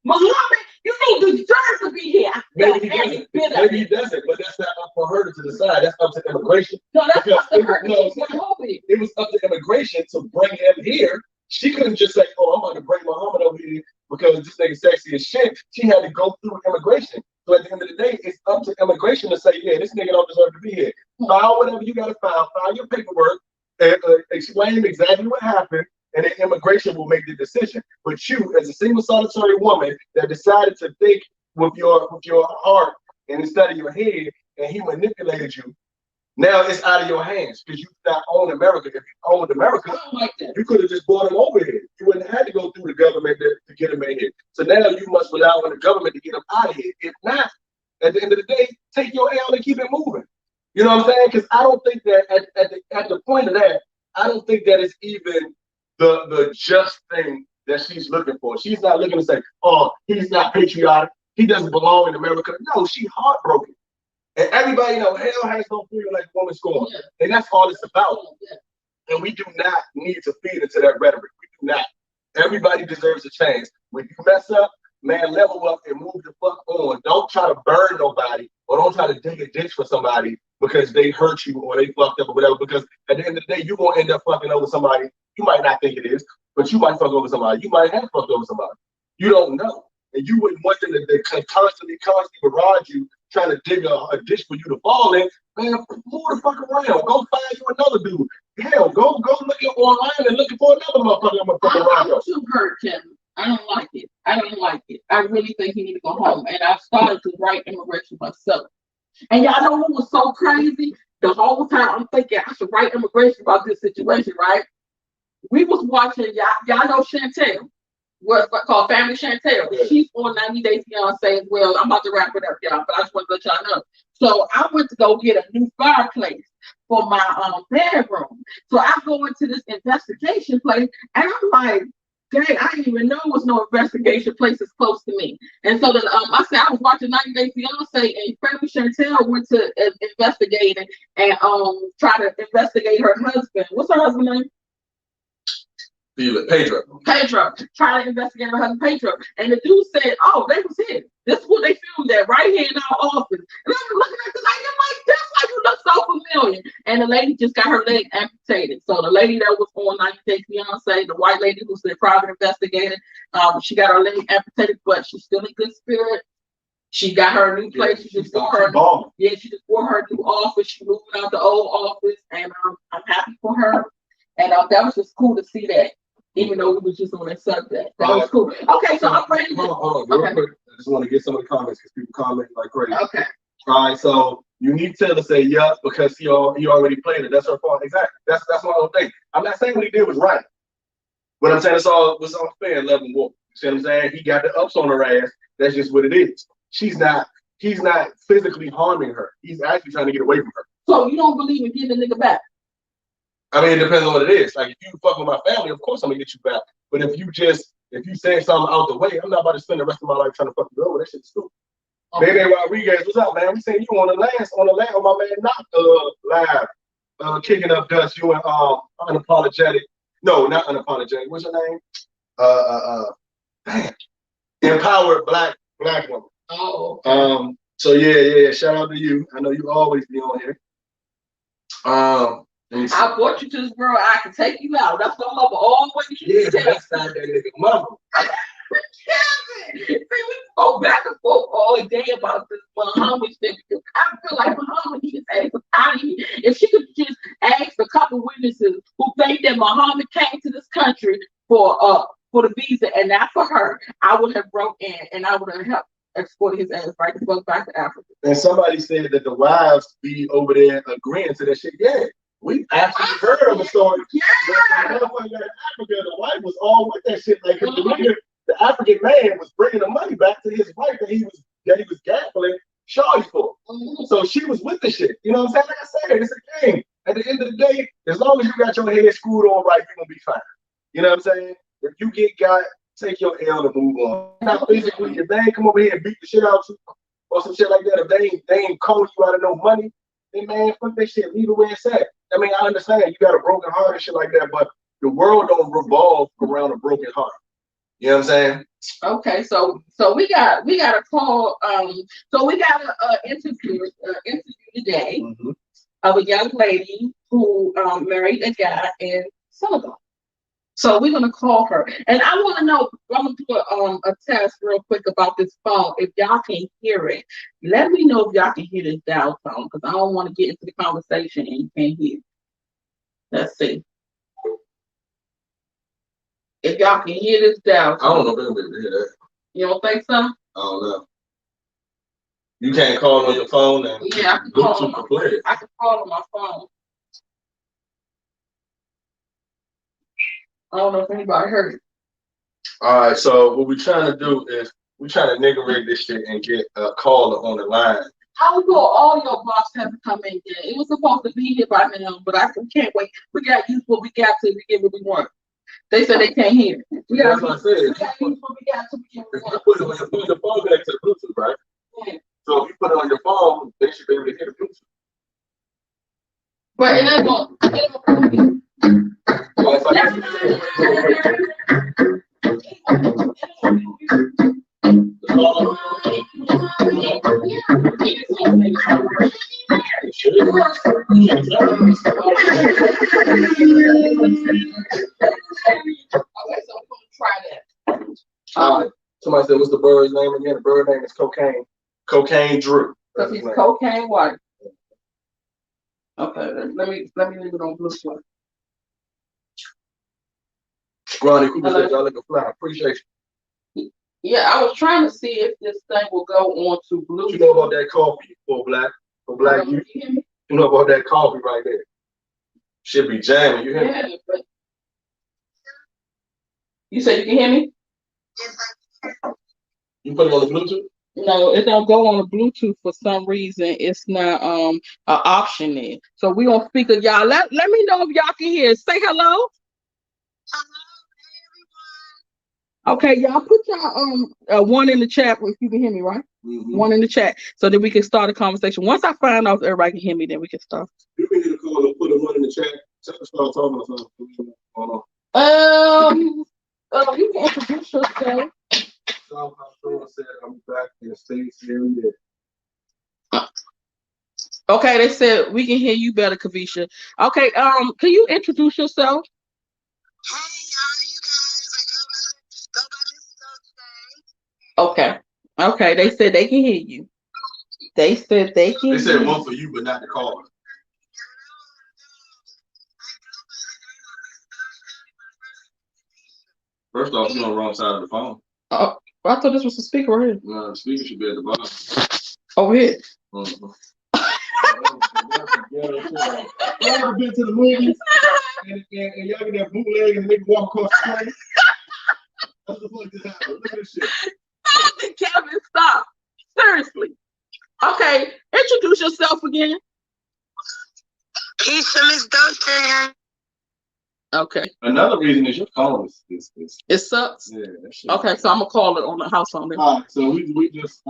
Muhammad, you don't deserve to be here. Maybe he doesn't, but that's not up for her to decide. That's up to immigration. No, that's up to her. It was up to immigration to bring him here. She couldn't just say, oh, I'm about to bring Muhammad over here because this nigga sexy as shit. She had to go through immigration. So at the end of the day, it's up to immigration to say, yeah, this nigga don't deserve to be here. File whatever you got to file your paperwork, and explain exactly what happened, and then immigration will make the decision. But you, as a single solitary woman that decided to think with your heart and instead of your head, and he manipulated you, now it's out of your hands because you do not own America. If you owned America, you could have just brought him over here. You wouldn't have had to go through the government to get him in here. So now you must rely on the government to get him out of here. If not, at the end of the day, take your L and keep it moving. You know what I'm saying? Because I don't think that at the point of that, I don't think that it's even the just thing that she's looking for. She's not looking to say, oh, he's not patriotic. He doesn't belong in America. No, she's heartbroken. And everybody know hell has no fear like woman scorn. Yeah. And that's all it's about. Yeah. And we do not need to feed into that rhetoric. We do not. Everybody deserves a chance. When you mess up, man, level up and move the fuck on. Don't try to burn nobody or don't try to dig a ditch for somebody because they hurt you or they fucked up or whatever. Because at the end of the day, you're gonna end up fucking over somebody. You might not think it is, but you might fuck over somebody. You might have fucked over somebody. You don't know. And you wouldn't want them to constantly barrage you, trying to dig a ditch for you to fall in. Man, move the fuck around. Go find you another dude. Hell, go looking online and looking for another motherfucker. I'm too hurt, Tim. I don't like it. I don't like it. I really think he need to go home. And I started to write immigration myself. And y'all know what was so crazy? The whole time I'm thinking I should write immigration about this situation, right? We was watching, y'all know Chantel. What's called Family Chantel. Yeah. She's on 90 Day Fiancé as well. I'm about to wrap it up, y'all, but I just want to let y'all know. So I went to go get a new fireplace for my bedroom. So I go into this investigation place, and I'm like, dang, I didn't even know there was no investigation places close to me. And so then I said I was watching 90 Day Fiancé, and Family Chantel went to investigate and try to investigate her husband. What's her husband's name? Pedro. Trying to investigate her husband, Pedro. And the dude said, oh, they was here. This is what they filmed at right here in our office. And I'm looking at the lady, I'm like, that's why you look so familiar. And the lady just got her leg amputated. So the lady that was on 90 Day Fiancé, the white lady who's the private investigator, she got her leg amputated, but she's still in good spirit. She got her new place. She just bought her. She just bought her new office. She moved out the old office, and I'm happy for her. And that was just cool to see that. Even though we was just on that subject. That was cool. Okay, so I'm ready. Hold on, real quick. I just want to get some of the comments because people comment like crazy. Okay. All right, so you need Taylor to say yeah because he already played it. That's her fault. Exactly. That's my whole thing. I'm not saying what he did was right. But I'm saying it's all fair and level war. You see what I'm saying? He got the ups on her ass. That's just what it is. He's not physically harming her. He's actually trying to get away from her. So you don't believe in getting the nigga back? I mean, it depends on what it is. Like, if you fuck with my family, of course I'm gonna get you back. But if you say something out the way, I'm not about to spend the rest of my life trying to fuck you over. That shit's stupid. Okay. Bebe Rodriguez, what's up, man? We seen you on my man Knock live, kicking up dust. You and unapologetic. No, not unapologetic. What's your name? Damn. Empowered black woman. Oh. Okay. So yeah. Shout out to you. I know you always be on here. I brought you to this world. I can take you out. That's what I'm over all the way. Yeah, that's not that nigga mama. See, we go back and forth all day about this Muhammad thing. I feel like Muhammad needs to ask us out of here. If she could just ask a couple witnesses who think that Muhammad came to this country for the visa and not for her, I would have broke in and I would have helped export his ass right the fuck back to Africa. And somebody said that the wives be over there agreeing to that shit. Yeah. We actually heard of a story. Yeah. In Africa, the wife was all with that shit. Like the African man was bringing the money back to his wife that he was gambling shawty for. Mm-hmm. So she was with the shit. You know what I'm saying? Like I said, it's a game. At the end of the day, as long as you got your head screwed on right, you're gonna be fine. You know what I'm saying? If you get got, take your L and move on. Now, basically, if they ain't come over here and beat the shit out of you or some shit like that, if they ain't calling you out of no money, then man, fuck that shit. Leave it where it's at. I mean, I understand you got a broken heart and shit like that, but the world don't revolve around a broken heart. You know what I'm saying? Okay, so we got a call. So we got an interview today of a young lady who married a guy in Senegal. So we're gonna call her, and I want to know. I'm gonna do a test real quick about this phone. If y'all can hear it, let me know if y'all can hear this dial tone because I don't want to get into the conversation and you can't hear. Let's see. If y'all can hear this dial tone. I don't know if they'll be able to hear that. You don't think so? I don't know. You can't call on your phone and yeah, I can call on my phone. I don't know if anybody heard it. All right, so what we're trying to do is we're trying to nigga rig this shit and get a caller on the line. How we go? All your boss haven't come in yet. It was supposed to be here by now, but I can't wait. We got used what we got to get what we want. They said they can't hear. We got what we got to get what we want. You put your phone back to the Bluetooth, right? Yeah. So if you put it on your phone, they should be able to hear the Bluetooth. But it ain't gonna. So we're gonna try that. Somebody said, what's the bird's name again? The bird name is Cocaine. Cocaine Drew. Because he's cocaine white. Okay, let me leave it on Bluetooth. Ronnie Cooper said, y'all looking fly. Appreciate you. Yeah, I was trying to see if this thing will go on to Bluetooth. You know about that coffee for black youth? You know about that coffee right there. Should be jamming. You hear me? But you said you can hear me? You put it on the Bluetooth? No, it don't go on the Bluetooth for some reason. It's not an option there. So we on speaker, y'all. Let me know if y'all can hear. Say hello. Okay, y'all put y'all one in the chat if you can hear me, right? Mm-hmm. One in the chat so that we can start a conversation. Once I find out if everybody can hear me, then we can start. You can get a call and put a one in the chat. Just start talking or something. You can introduce yourself. South Carolina said I'm back in the States every day. Okay, they said we can hear you better, Kavisha. Okay, can you introduce yourself? Hey, how are you guys? I go by Miss Sophie. Okay, they said they can hear you. They said they can. They said one for you, but not the caller. First off, you're on the wrong side of the phone. Oh, I thought this was the speaker right here. No, the speaker should be at the bottom. Over here. Mm-hmm. Y'all ever been to the movies and y'all get that bootleg and they can walk across the screen? That's the fuck this happened. Look at this shit. Stop it, Kevin. Stop. Seriously. Okay, introduce yourself again. Keisha, Miss Dustin. Okay. Another reason is your phone is It sucks. Yeah, that shit. Okay, so I'm gonna call it on the house phone. All right, so we just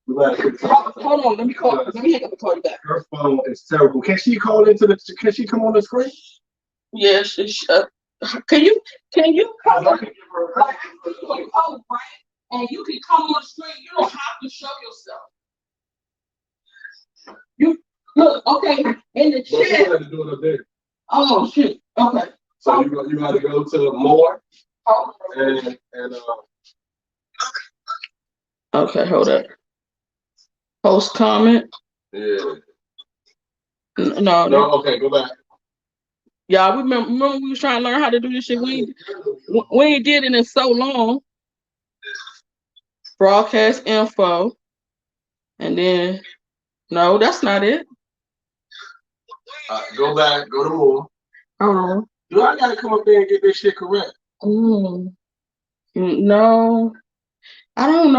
we hold on, let me call. Let me hang up and call you back. Her phone is terrible. Can she call into the? Can she come on the screen? Yes. Can you come on? Like, oh, right? And you can come on the screen. You don't have to show yourself. You look, okay, in the But chat. you have to do it up there. Oh shit. Okay. So you got to go to more and Okay, hold up. Post comment. Yeah. No. Okay, go back. Y'all remember we was trying to learn how to do this shit. We ain't did it in so long. Broadcast info. And then no, that's not it. Go back, go to more. Hold on. Do I gotta come up there and get this shit correct? No. I don't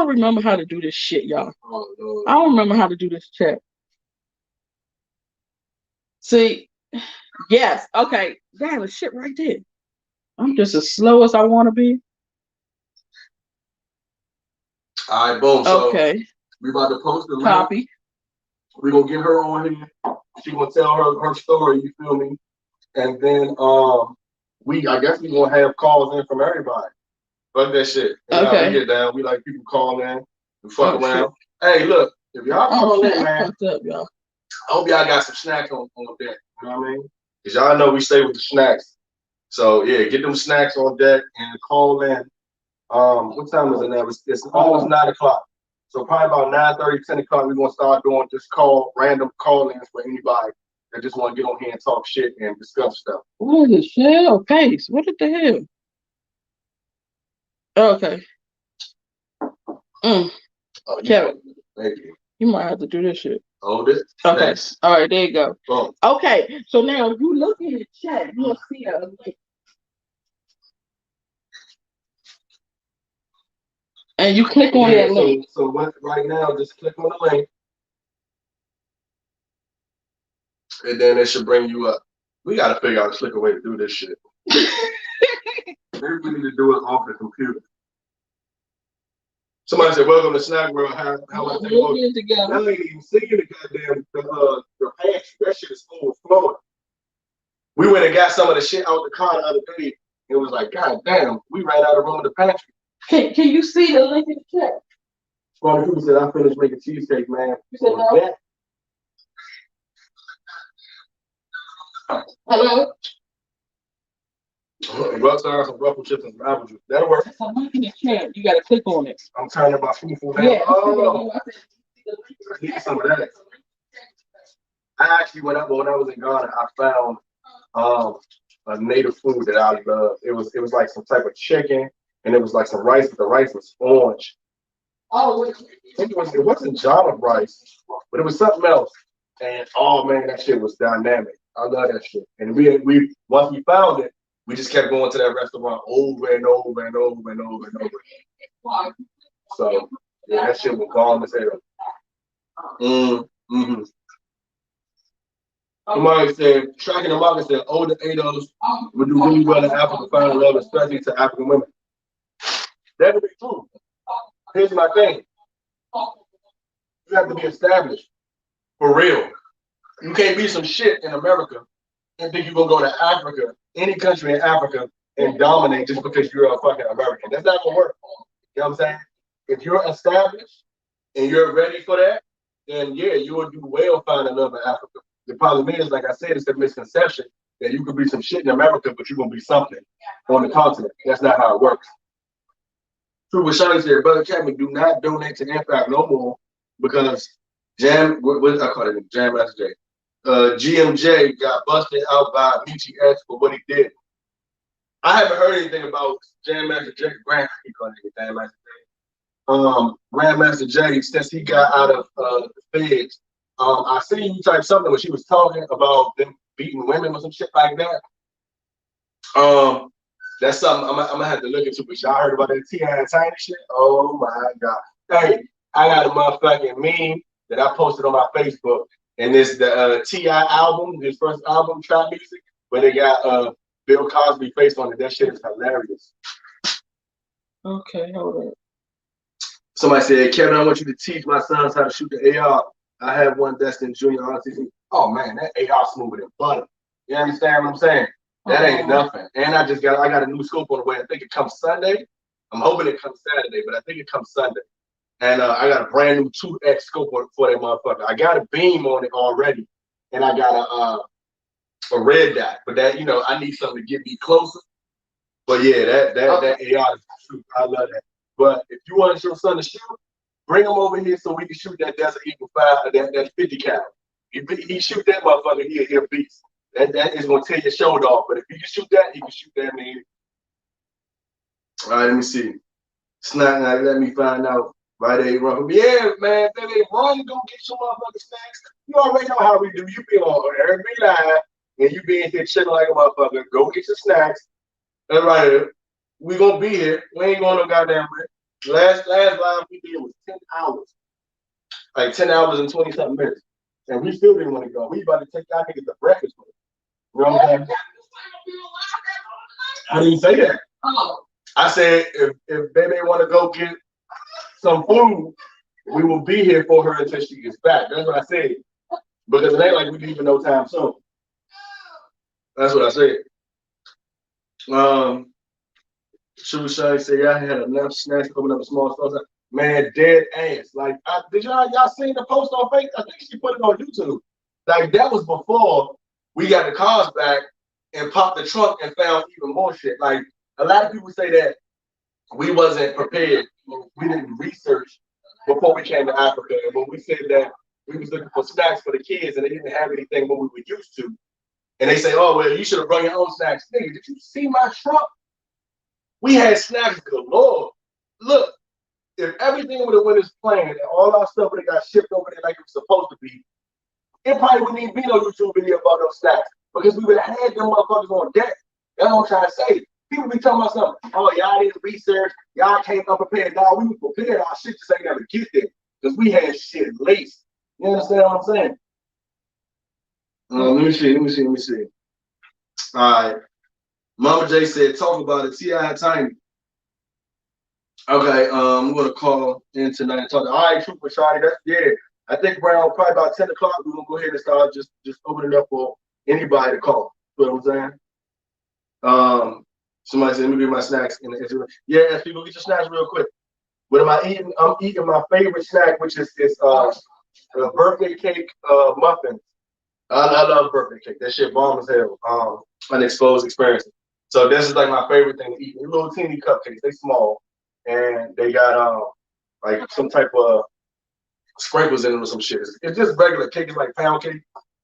remember how to do this shit, y'all. Oh, no. I don't remember how to do this chat. See, yes, okay. Damn, the shit right there. I'm just as slow as I want to be. All right, boom. So okay. We about to post the link. Copy. We're gonna get her on here. She gonna tell her story, you feel me? And then I guess we gonna have calls in from everybody. Fuck that shit. Okay. We get down. We like people call in and fuck around. Shit. Hey, look, if y'all call in, man, up, y'all. I hope y'all got some snacks on deck. You know what I mean? Cause y'all know we stay with the snacks. So yeah, get them snacks on deck and call in. What time is it now? It's almost 9 o'clock. So probably about 9:30, 10 o'clock, we're gonna start doing just random call-ins for anybody that just want to get on here and talk shit and discuss stuff. What the hell? Pace. What the hell? Okay. Kevin, thank you. You might have to do this shit. Hold it. Okay. Thanks. All right, there you go. Boom. Okay, so now if you look in the chat, you'll see a link. And you click on that link. So right now, just click on the link. And then it should bring you up. We got to figure out a slicker way to do this shit. Maybe we need to do it off the computer. Somebody said, welcome to Snack World. How I think we'll get together. I ain't even seeing the goddamn the pantry. That shit is overflowing. We went and got some of the shit out the car the other day. It was like, god damn, we ran out of room in the pantry. Can you see the link in the chat? Funny people said I finished making cheesecake, man. You said no? Hello? Rockstar, some ruffle chips and some apple juice. That'll work. That's a link in the chat. You gotta click on it. I'm turning my food for Yeah. Oh, I need some of that. I actually went up when I was in Ghana. I found a native food that I love. It was like some type of chicken, and it was like some rice, but the rice was orange. Oh, I think it wasn't jollof rice, but it was something else. And oh man, that shit was dynamic. I love that shit. And we once we found it, we just kept going to that restaurant over and over and over and over and over. So yeah, that shit was bomb as hell. Mm-hmm. Somebody said, tracking the market said older ADOs would do really well in Africa, finding love, especially to African women. That would be true. Here's my thing. You have to be established. For real. You can't be some shit in America and think you're gonna go to Africa, any country in Africa, and dominate just because you're a fucking American. That's not gonna work. You know what I'm saying? If you're established and you're ready for that, then yeah, you will do well finding love in Africa. The problem is, like I said, it's the misconception that you could be some shit in America, but you're gonna be something on the continent. That's not how it works. True, what Shawty said, Brother Chapman, do not donate to Impact no more because what I call it, Jam Master J. GMJ got busted out by Michi X for what he did. I haven't heard anything about Jam Master J. Grandmaster J since he got out of the feds. I seen you type something when she was talking about them beating women or some shit like that. That's something I'm gonna have to look into. But y'all heard about that T.I. and Tiny shit? Oh my god! Hey, I got a motherfucking meme that I posted on my Facebook, and it's the T.I. album, his first album, Trap Music, where they got Bill Cosby face on it. That shit is hilarious. Okay, hold on. Somebody said, Kevin, I want you to teach my sons how to shoot the AR. I have one destined junior RTC. Oh man, that AR smoother than butter. You understand what I'm saying? That ain't nothing. And I got a new scope on the way. I think it comes Sunday. I'm hoping it comes Saturday, but I think it comes Sunday. And I got a brand new 2X scope for that motherfucker. I got a beam on it already, and I got a red dot. But that, you know, I need something to get me closer. But yeah, that AR is true. I love that. But if you want your son to shoot, bring him over here so we can shoot that Desert Eagle 5, that 50 cal. He shoot that motherfucker, he'll beast. That is gonna tear your shoulder off. But if you can shoot that, he can shoot that, man. All right, let me see. Snack night, let me find out. Right there, run. Yeah, man, baby, run, go get some motherfucking snacks. You already know how we do. You be on every live, and you be in here chilling like a motherfucker. Go get your snacks. All right, we gonna be here. We ain't going no goddamn way. Last live we did was 10 hours. Like 10 hours and 20 something minutes. And we still didn't want to go. We about to take y'all niggas to breakfast with us. You know what I'm saying? I didn't say that. I said if baby want to go get some food, we will be here for her until she gets back. That's what I said. Because it ain't like we leaving no time soon. That's what I said. Sugar Shy said y'all had enough snacks to open up a small store. Man, dead ass. Like, did y'all seen the post on Facebook? I think she put it on YouTube. Like, that was before we got the cars back and popped the trunk and found even more shit. Like, a lot of people say that we wasn't prepared. We didn't research before we came to Africa. And when we said that we was looking for snacks for the kids and they didn't have anything what we were used to, and they say, oh, well, you should have brought your own snacks. Nigga, did you see my trunk? We had snacks galore. Look. If everything would have went as planned and all our stuff would have got shipped over there like it was supposed to be, it probably wouldn't even be no YouTube video about those snacks because we would have had them motherfuckers on deck. That's what I'm trying to say. People be talking about something. Oh, y'all didn't research. Y'all came unprepared. Nah, we were prepared. Our shit just ain't never get there because we had shit laced. You understand what I'm saying? Let me see. All right. Mama J said, talk about it. T.I. Tiny. Okay, I'm gonna call in tonight and talk. All right, Trooper Shawty, I think around probably about 10 o'clock, we're gonna go ahead and start just opening up for anybody to call. You know what I'm saying? Somebody said, let me get my snacks in the interview. Yeah, people, get your snacks real quick. What am I eating? I'm eating my favorite snack, which is a birthday cake muffin. I love birthday cake. That shit bomb as hell. Unexposed experience. So this is like my favorite thing to eat. These little teeny cupcakes. They small, and they got like some type of sprinkles in them or some shit. It's just regular cake. It's like pound cake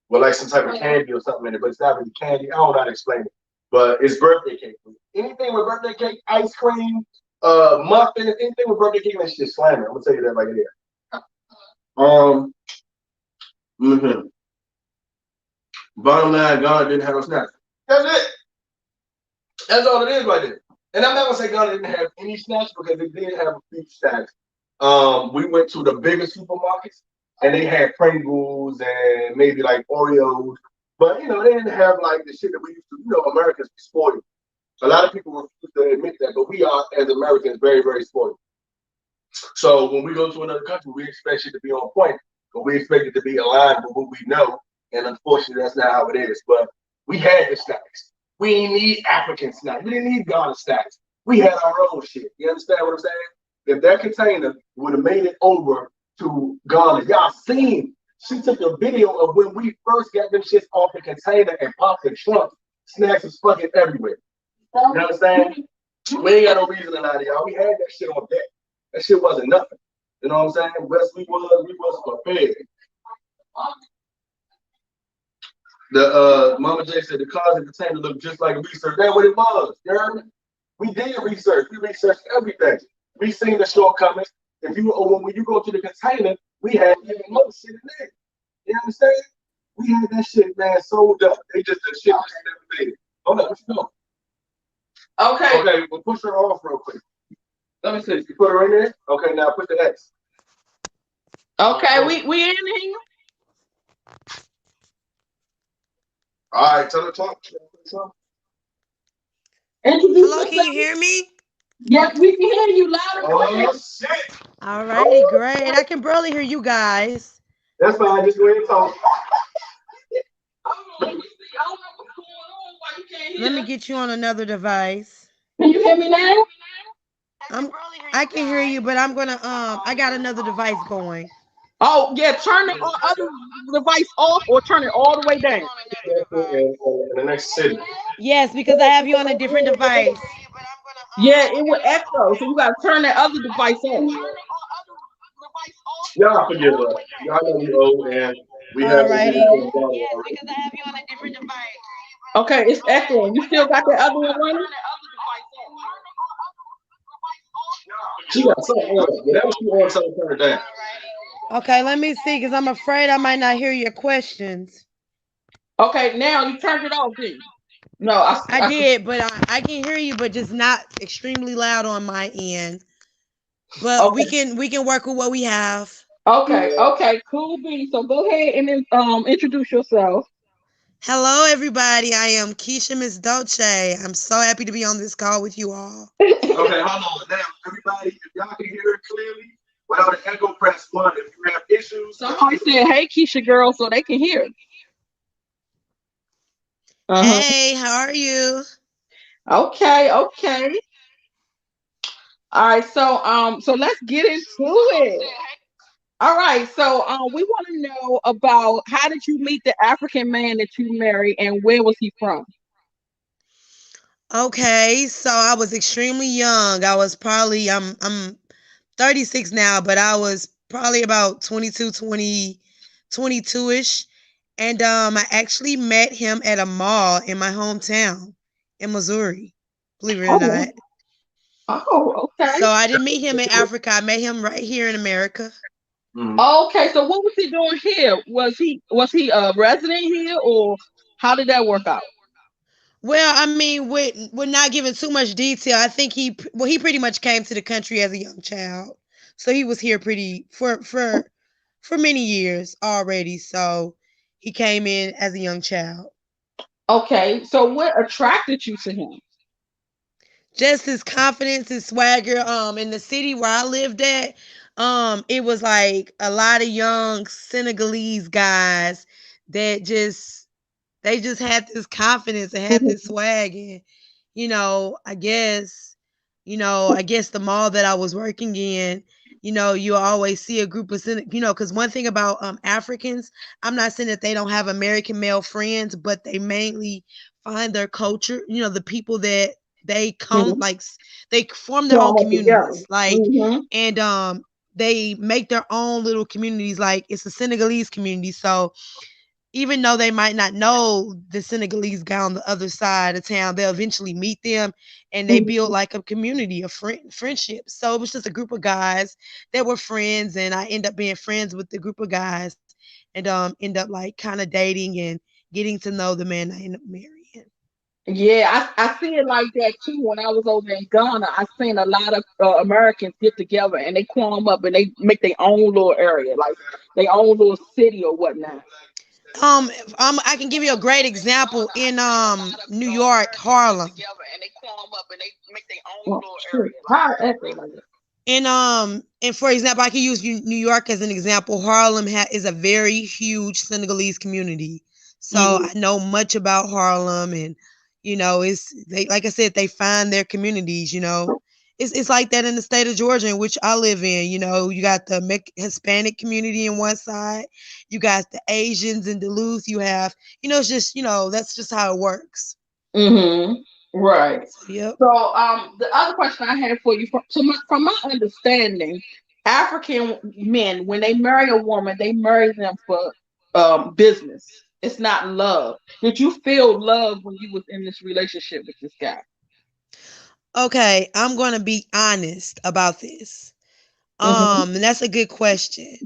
with like some type of candy or something in it, but it's not really candy. I don't know how to explain it, but it's birthday cake. Anything with birthday cake, ice cream, muffin, anything with birthday cake, that shit slamming. I'm gonna tell you that right there. Bottom line, Ghana didn't have no snacks. That's it. That's all it is right there. And I'm not gonna say Ghana didn't have any snacks because they did have a few snacks. We went to the bigger supermarkets and they had Pringles and maybe like Oreos, but you know they didn't have like the shit that we used to. You know, Americans be spoiled. A lot of people refuse to admit that, but we are as Americans very, very spoiled. So when we go to another country, we expect it to be on point, but we expect it to be aligned with what we know. And unfortunately, that's not how it is. But we had the snacks. We didn't need African snacks. We didn't need Ghana snacks. We had our own shit. You understand what I'm saying? If that container would have made it over to Ghana, y'all seen, she took a video of when we first got them shits off the container and popped the trunk. Snacks was fucking everywhere. You understand? We ain't got no reason to lie to y'all. We had that shit on deck. That shit wasn't nothing. You know what I'm saying? Best we was prepared. The Mama J said the closet container looked just like research. That's what it was. You heard me? We did research. We researched everything. We seen the shortcomings. If you when you go to the container, we had even more shit in there. You understand? We had that shit, man, sold up. They just the shit just never made it. Hold on, what you doing? Okay. Okay, we'll push her off real quick. Let me see. You put her in there? Okay, now put the X. Okay, we in here. All right, tell her talk. Hello, can you hear me? Yes, we can hear you loud and clear. Oh shit! All righty, great. I can barely hear you guys. That's fine. Just go ahead and talk. I don't know what's going on. Why you can't hear? Let me get you on another device. Can you hear me now? I can hear you, but I'm gonna I got another device going. Oh yeah, turn the other device off or turn it all the way down. In the next city. Yes, because I have you on a different device. Yeah, it would echo, so you gotta turn that other device on. Y'all forgive us. Y'all know we old and we have. Alrighty. Yes, because I have you on a different device. Okay, it's echoing. You still got that other one running? She got something on. Whatever she on, tell her to turn it down. Okay, let me see, because I'm afraid I might not hear your questions. Okay, now you turned it off, then. No, I did, but I can hear you, but just not extremely loud on my end. But okay. we can work with what we have. Okay, cool beans. So go ahead and introduce yourself. Hello, everybody. I am Keisha Miss Dolce. I'm so happy to be on this call with you all. Okay, hold on. Now, everybody, if y'all can hear it clearly, without an echo, press 1. If you have issues, somebody said, "Hey, Keisha, girl," so they can hear. Hey, how are you? Okay. All right, so let's get into it. All right, so we want to know about how did you meet the African man that you married, and where was he from? Okay, so I was extremely young. I was probably I'm 36 now, but I was probably about 22-ish. And I actually met him at a mall in my hometown in Missouri. Believe it or not. Oh, okay. So I didn't meet him in Africa. I met him right here in America. Okay, so what was he doing here? Was he a resident here, or how did that work out? Well, I mean, we're not giving too much detail. I think he pretty much came to the country as a young child, so he was here pretty for many years already. So he came in as a young child. Okay, so what attracted you to him? Just his confidence, his swagger. In the city where I lived at, it was like a lot of young Senegalese guys that just had this confidence and had this swag, and I guess I guess the mall that I was working in, you always see a group of, because one thing about Africans, I'm not saying that they don't have American male friends, but they mainly find their culture, the people that they come, Mhm. they form their own Form up together. communities, like, Mm-hmm. and they make their own little communities, like it's a Senegalese community. So even though they might not know the Senegalese guy on the other side of town, they'll eventually meet them and they build like a community of friendship. So it was just a group of guys that were friends, and I end up being friends with the group of guys and end up like kind of dating and getting to know the man I end up marrying. Yeah, I see it like that too. When I was over in Ghana, I seen a lot of Americans get together and they clump up and they make their own little area, like their own little city or whatnot. Um, I can give you a great example in New York, Harlem. Oh, shoot. How I echo like that? And for example, I can use New York as an example. Harlem is a very huge Senegalese community, so Mm-hmm. I know much about Harlem, and it's they, like I said, they find their communities. It's like that in the state of Georgia, in which I live in. You got the Hispanic community in one side, you got the Asians in Duluth. You have, it's just, that's just how it works. Mm-hmm. Right. So, yep. So, the other question I had for you, from my understanding, African men, when they marry a woman, they marry them for business. It's not love. Did you feel love when you was in this relationship with this guy? Okay, I'm gonna be honest about this. Mm-hmm. And that's a good question.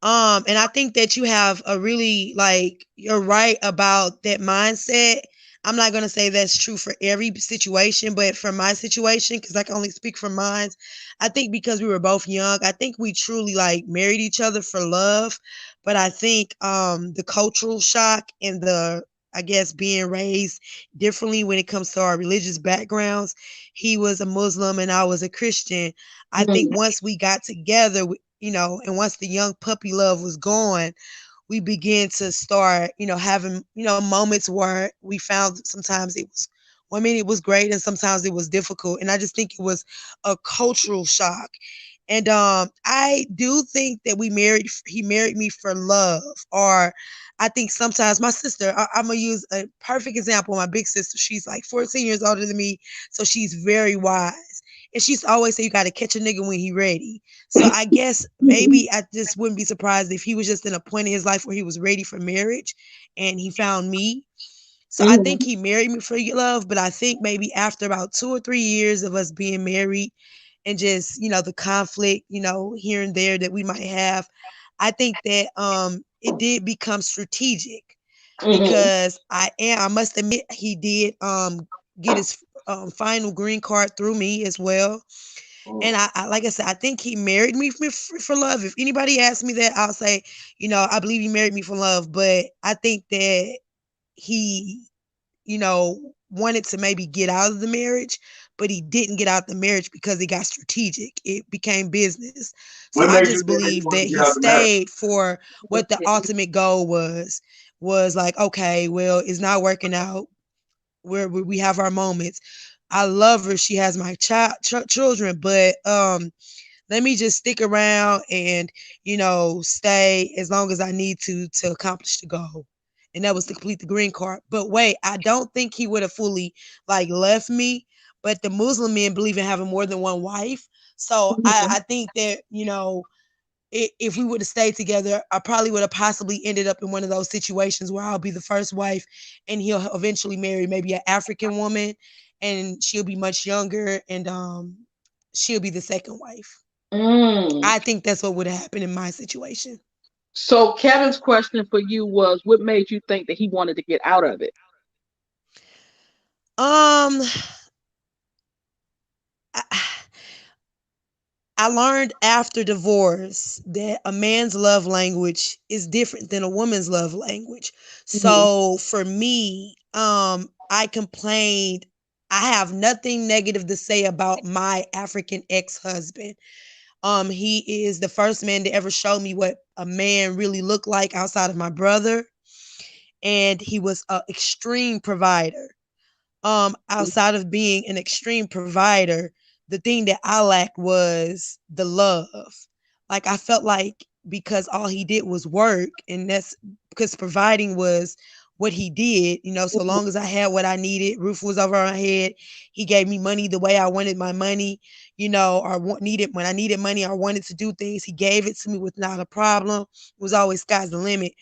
And I think that you have a really, like, you're right about that mindset. I'm not gonna say that's true for every situation, but for my situation, because I can only speak for mine, I think because we were both young, I think we truly like married each other for love. But I think the cultural shock and the, I guess, being raised differently when it comes to our religious backgrounds. He was a Muslim and I was a Christian. I think once we got together, and once the young puppy love was gone, we began to start, having, moments where we found sometimes it was, one minute it was great and sometimes it was difficult. And I just think it was a cultural shock. And I do think that he married me for love. Or I think sometimes my sister, I'm gonna use a perfect example. My big sister, she's like 14 years older than me, so she's very wise. And she's always say you got to catch a nigga when he ready. So I guess maybe I just wouldn't be surprised if he was just in a point in his life where he was ready for marriage and he found me. So I Mm-hmm. think he married me for love, but I think maybe after about 2 or 3 years of us being married and just, the conflict, here and there that we might have, I think that it did become strategic Mm-hmm. because I must admit he did get his final green card through me as well. And I like I said, I think he married me for love. If anybody asks me that, I'll say, I believe he married me for love. But I think that he, wanted to maybe get out of the marriage, but he didn't get out the marriage because it got strategic. It became business. So What I made you just think that you believe wanted that to get he out the marriage? stayed for what the ultimate goal was like, okay, well, it's not working out. Where we have our moments. I love her. She has my children, but let me just stick around and stay as long as I need to accomplish the goal. And that was to complete the green card. But wait, I don't think he would have fully like left me. But the Muslim men believe in having more than one wife. So I think that, if we would have stayed together, I probably would have possibly ended up in one of those situations where I'll be the first wife and he'll eventually marry maybe an African woman and she'll be much younger and she'll be the second wife. Mm. I think that's what would have happened in my situation. So Kevin's question for you was, what made you think that he wanted to get out of it? Um, I, I learned after divorce that a man's love language is different than a woman's love language. Mm-hmm. So for me, I complained. I have nothing negative to say about my African ex-husband. He is the first man to ever show me what a man really looked like outside of my brother, and he was an extreme provider. Outside of being an extreme provider, the thing that I lacked was the love. Like I felt like because all he did was work, and that's because providing was what he did, so long as I had what I needed, roof was over my head, he gave me money the way I wanted my money, or needed when I needed money or wanted to do things, he gave it to me without a problem. It was always sky's the limit.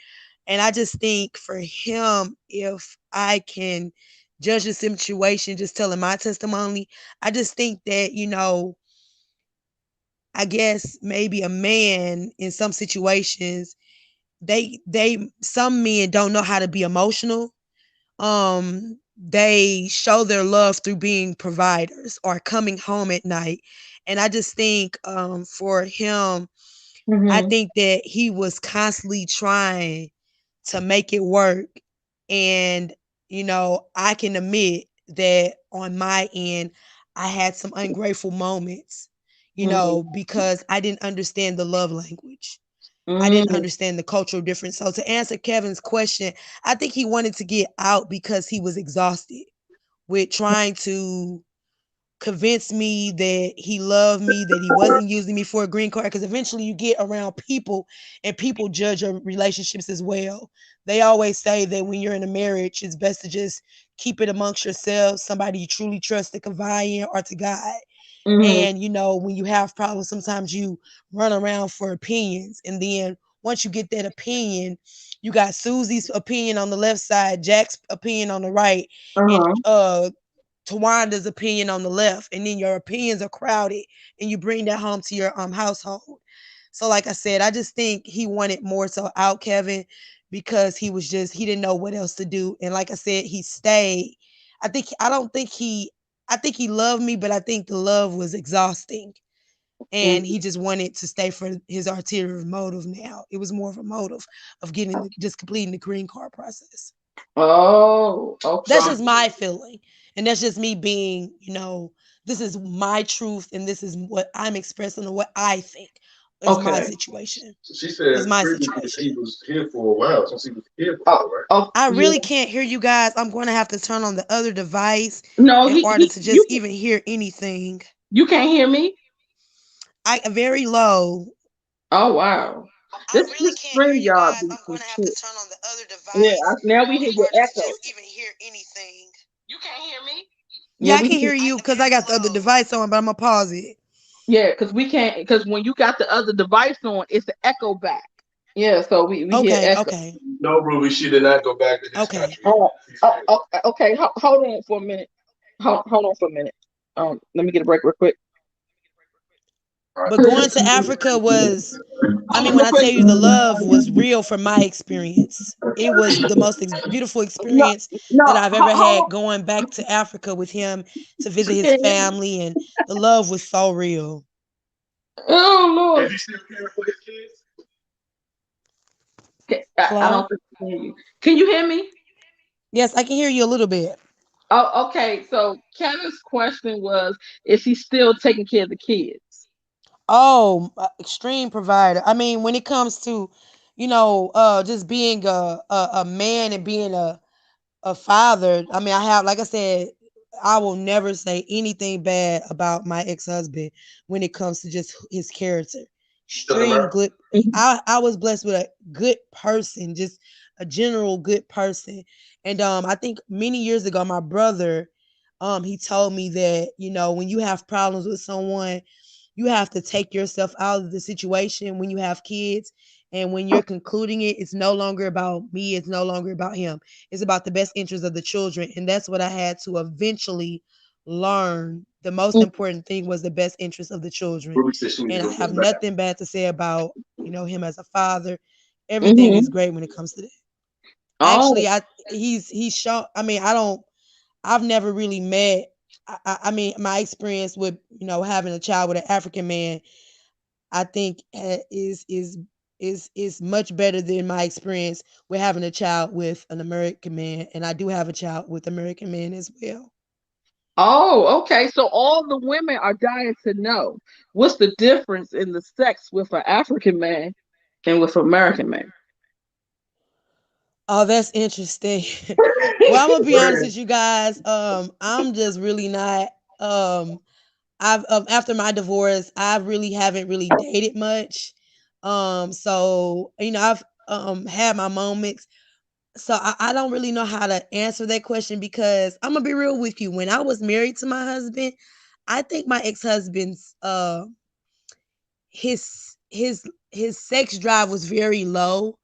And I just think for him, if I can judge the situation, just telling my testimony, I just think that, I guess maybe a man in some situations, some men don't know how to be emotional. They show their love through being providers or coming home at night. And I just think for him, I think that he was constantly trying to make it work. And, I can admit that on my end, I had some ungrateful moments, because I didn't understand the love language. I didn't understand the cultural difference. So to answer Kevin's question, I think he wanted to get out because he was exhausted with trying to convince me that he loved me, that he wasn't using me for a green card. Because eventually you get around people and people judge your relationships as well. They always say that when you're in a marriage, it's best to just keep it amongst yourselves, somebody you truly trust to confide in, or to God. And, when you have problems, sometimes you run around for opinions. And then once you get that opinion, you got Susie's opinion on the left side, Jack's opinion on the right, and Tawanda's opinion on the left. And then your opinions are crowded and you bring that home to your household. So like I said, I just think he wanted more so out Kevin because he didn't know what else to do. And like I said, he stayed. I think he loved me, but I think the love was exhausting. And he just wanted to stay for his ulterior motive now. It was more of a motive of just completing the green card process. Oh, okay. That's just my feeling. And that's just me being, this is my truth and this is what I'm expressing and what I think is my situation. She said It's my previously situation. he was here for a while, since he was here for a while, right? I really can't hear you guys. I'm going to have to turn on the other device in order to just even hear anything. You can't hear me? Very low. Oh, wow. I really can't hear you guys. I'm going to have to turn on the other device. Yeah, now we hear your echo. To just even hear anything. You can't hear me? Yeah, I can hear you because I got the other device on, but I'm going to pause it. Yeah, because when you got the other device on, it's the echo back. Yeah, so we hear echo. Okay. No, Ruby, she did not go back to his country. Okay. Hold on for a minute. Hold on for a minute. Let me get a break real quick. But going to Africa was, when I tell you the love was real from my experience. It was the most beautiful experience that I've ever had going back to Africa with him to visit his family, and the love was so real. Oh, Lord. Is he still caring for his kids? I don't think I can hear you. Can you hear me? Yes, I can hear you a little bit. Oh, okay. So Kevin's question was, is he still taking care of the kids? Oh, extreme provider. When it comes to, just being a man and being a father. I have, like I said, I will never say anything bad about my ex-husband when it comes to just his character. Extreme good. I was blessed with a good person, just a general good person. And I think many years ago, my brother, he told me that, when you have problems with someone, you have to take yourself out of the situation when you have kids. And when you're concluding it, it's no longer about me. It's no longer about him. It's about the best interest of the children. And that's what I had to eventually learn. The most important thing was the best interest of the children. And I have nothing bad to say about, him as a father. Everything is great when it comes to that. Actually, he's shown, I've never really met, my experience with, having a child with an African man, I think is much better than my experience with having a child with an American man. And I do have a child with American man as well. Oh, okay. So all the women are dying to know what's the difference in the sex with an African man and with an American man. Oh, that's interesting. Well, I'm gonna be honest with you guys. I'm just really not I've after my divorce, I really haven't really dated much. So I've had my moments. So I don't really know how to answer that question because I'm gonna be real with you. When I was married to my husband, I think my ex-husband's his sex drive was very low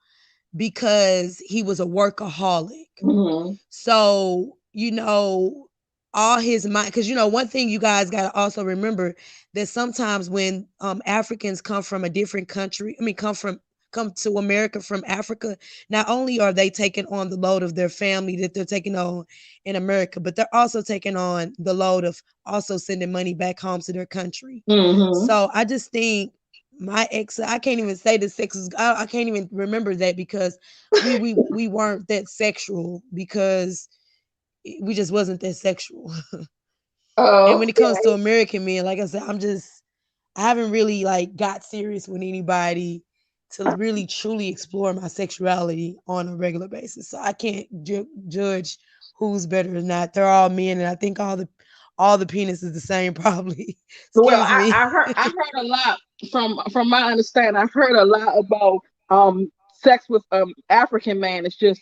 because he was a workaholic. Mhm. So, all his mind, because one thing you guys got to also remember that sometimes when Africans come from a different country, come to America from Africa, not only are they taking on the load of their family that they're taking on in America, but they're also taking on the load of also sending money back home to their country. Mhm. So I just think my ex, I can't even say the sex is, I can't even remember that because we weren't that sexual because we just wasn't that sexual. And when it comes to Okay. American men, like I said, I haven't really like got serious with anybody to really truly explore my sexuality on a regular basis. So I can't judge who's better or not. They're all men, and I think all the penis is the same probably. Well, Excuse me. I heard a lot from my understanding. I heard a lot about sex with African man. It's just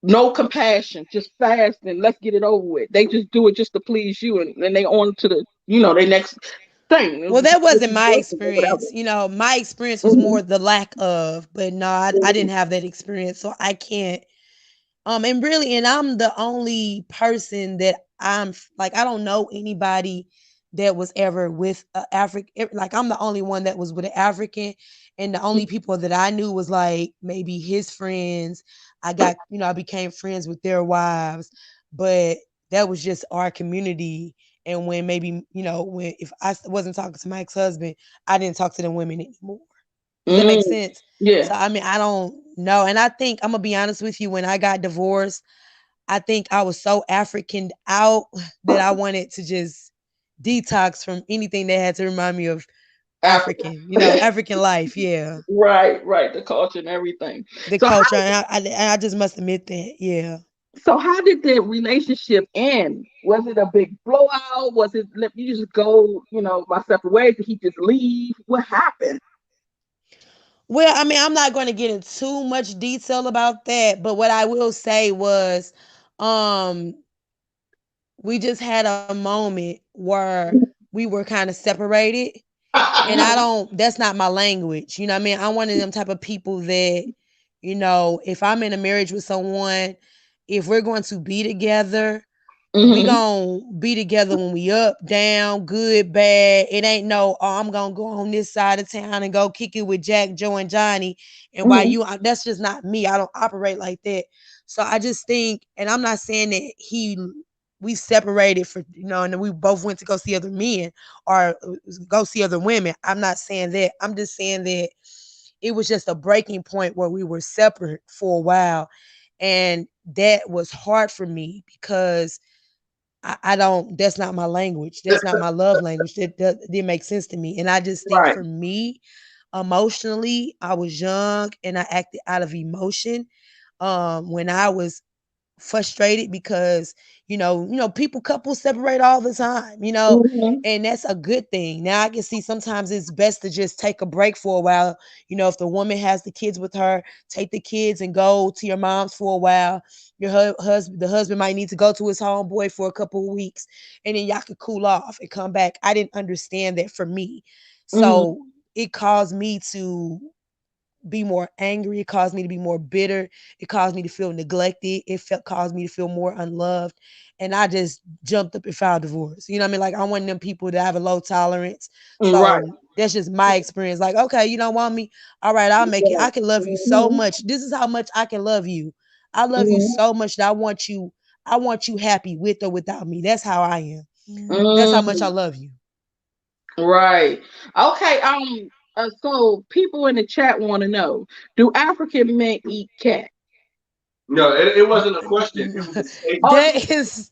no compassion, just fast and let's get it over with. They just do it just to please you, and then they on to the they next thing. Well, that wasn't my Or whatever. experience. My experience was Mhm. more the lack of, but no, I didn't have that experience, so I can't. And I'm the only person that like, I don't know anybody that was ever with African. Like, I'm the only one that was with an African, and the only people that I knew was like maybe his friends. I became friends with their wives, but that was just our community. And when maybe, when if I wasn't talking to my ex-husband, I didn't talk to them women anymore. Does that make Mm, sense? yeah. So I mean, I don't know. And I think I'm gonna be honest with you, when I got divorced, I think I was so Africaned out that I wanted to just detox from anything that had to remind me of Africa. African, African life. Yeah. Right, right. The culture and everything. The So how culture. And I just must admit that. Yeah. so how did the relationship end? Was it a big blowout? Was it let you just go, my separate ways? Did he just leave? What happened? Well, I mean, I'm not going to get into too much detail about that, but what I will say was, um, we just had a moment where we were kind of separated. And I Mhm. don't, that's not my language. You know what I mean? I'm one of them type of people that, if I'm in a marriage with someone, if we're going to be together, we Mhm. gonna be together when we up, down, good, bad. It ain't no, oh, I'm gonna go on this side of town and go kick it with Jack, Joe, and Johnny. And why Mhm. that's just not me. I don't operate like that. So I just think, and I'm not saying that we separated for, and then we both went to go see other men or go see other women. I'm not saying that. I'm just saying that it was just a breaking point where we were separate for a while. And that was hard for me because I don't, that's not my language. That's not my love language. That didn't make sense to me. And I just think Right. for me, emotionally, I was young and I acted out of emotion. When I was frustrated because people couples separate all the time, Mhm. and that's a good thing. Now I can see sometimes it's best to just take a break for a while. If the woman has the kids with her, take the kids and go to your mom's for a while. Your husband, the husband might need to go to his homeboy for a couple of weeks, and then y'all could cool off and come back. I didn't understand that for me, Mhm. so it caused me to be more angry. It caused me to be more bitter. It caused me to feel neglected. Caused me to feel more unloved. And I just jumped up and filed divorce. You know what I mean? Like, I'm one of them people that have a low tolerance. Right. So that's just my experience. Like, okay, you don't want me? All right, I'll make it. I Right. can love you so Mhm. much. This is how much I can love you. I love you Mhm. so much that I want you happy with or without me. That's how I am. That's how much I Mm. love you. Right. Okay. So people in the chat want to know: do African men eat cat? No, it wasn't a question. It was a statement. Oh, That is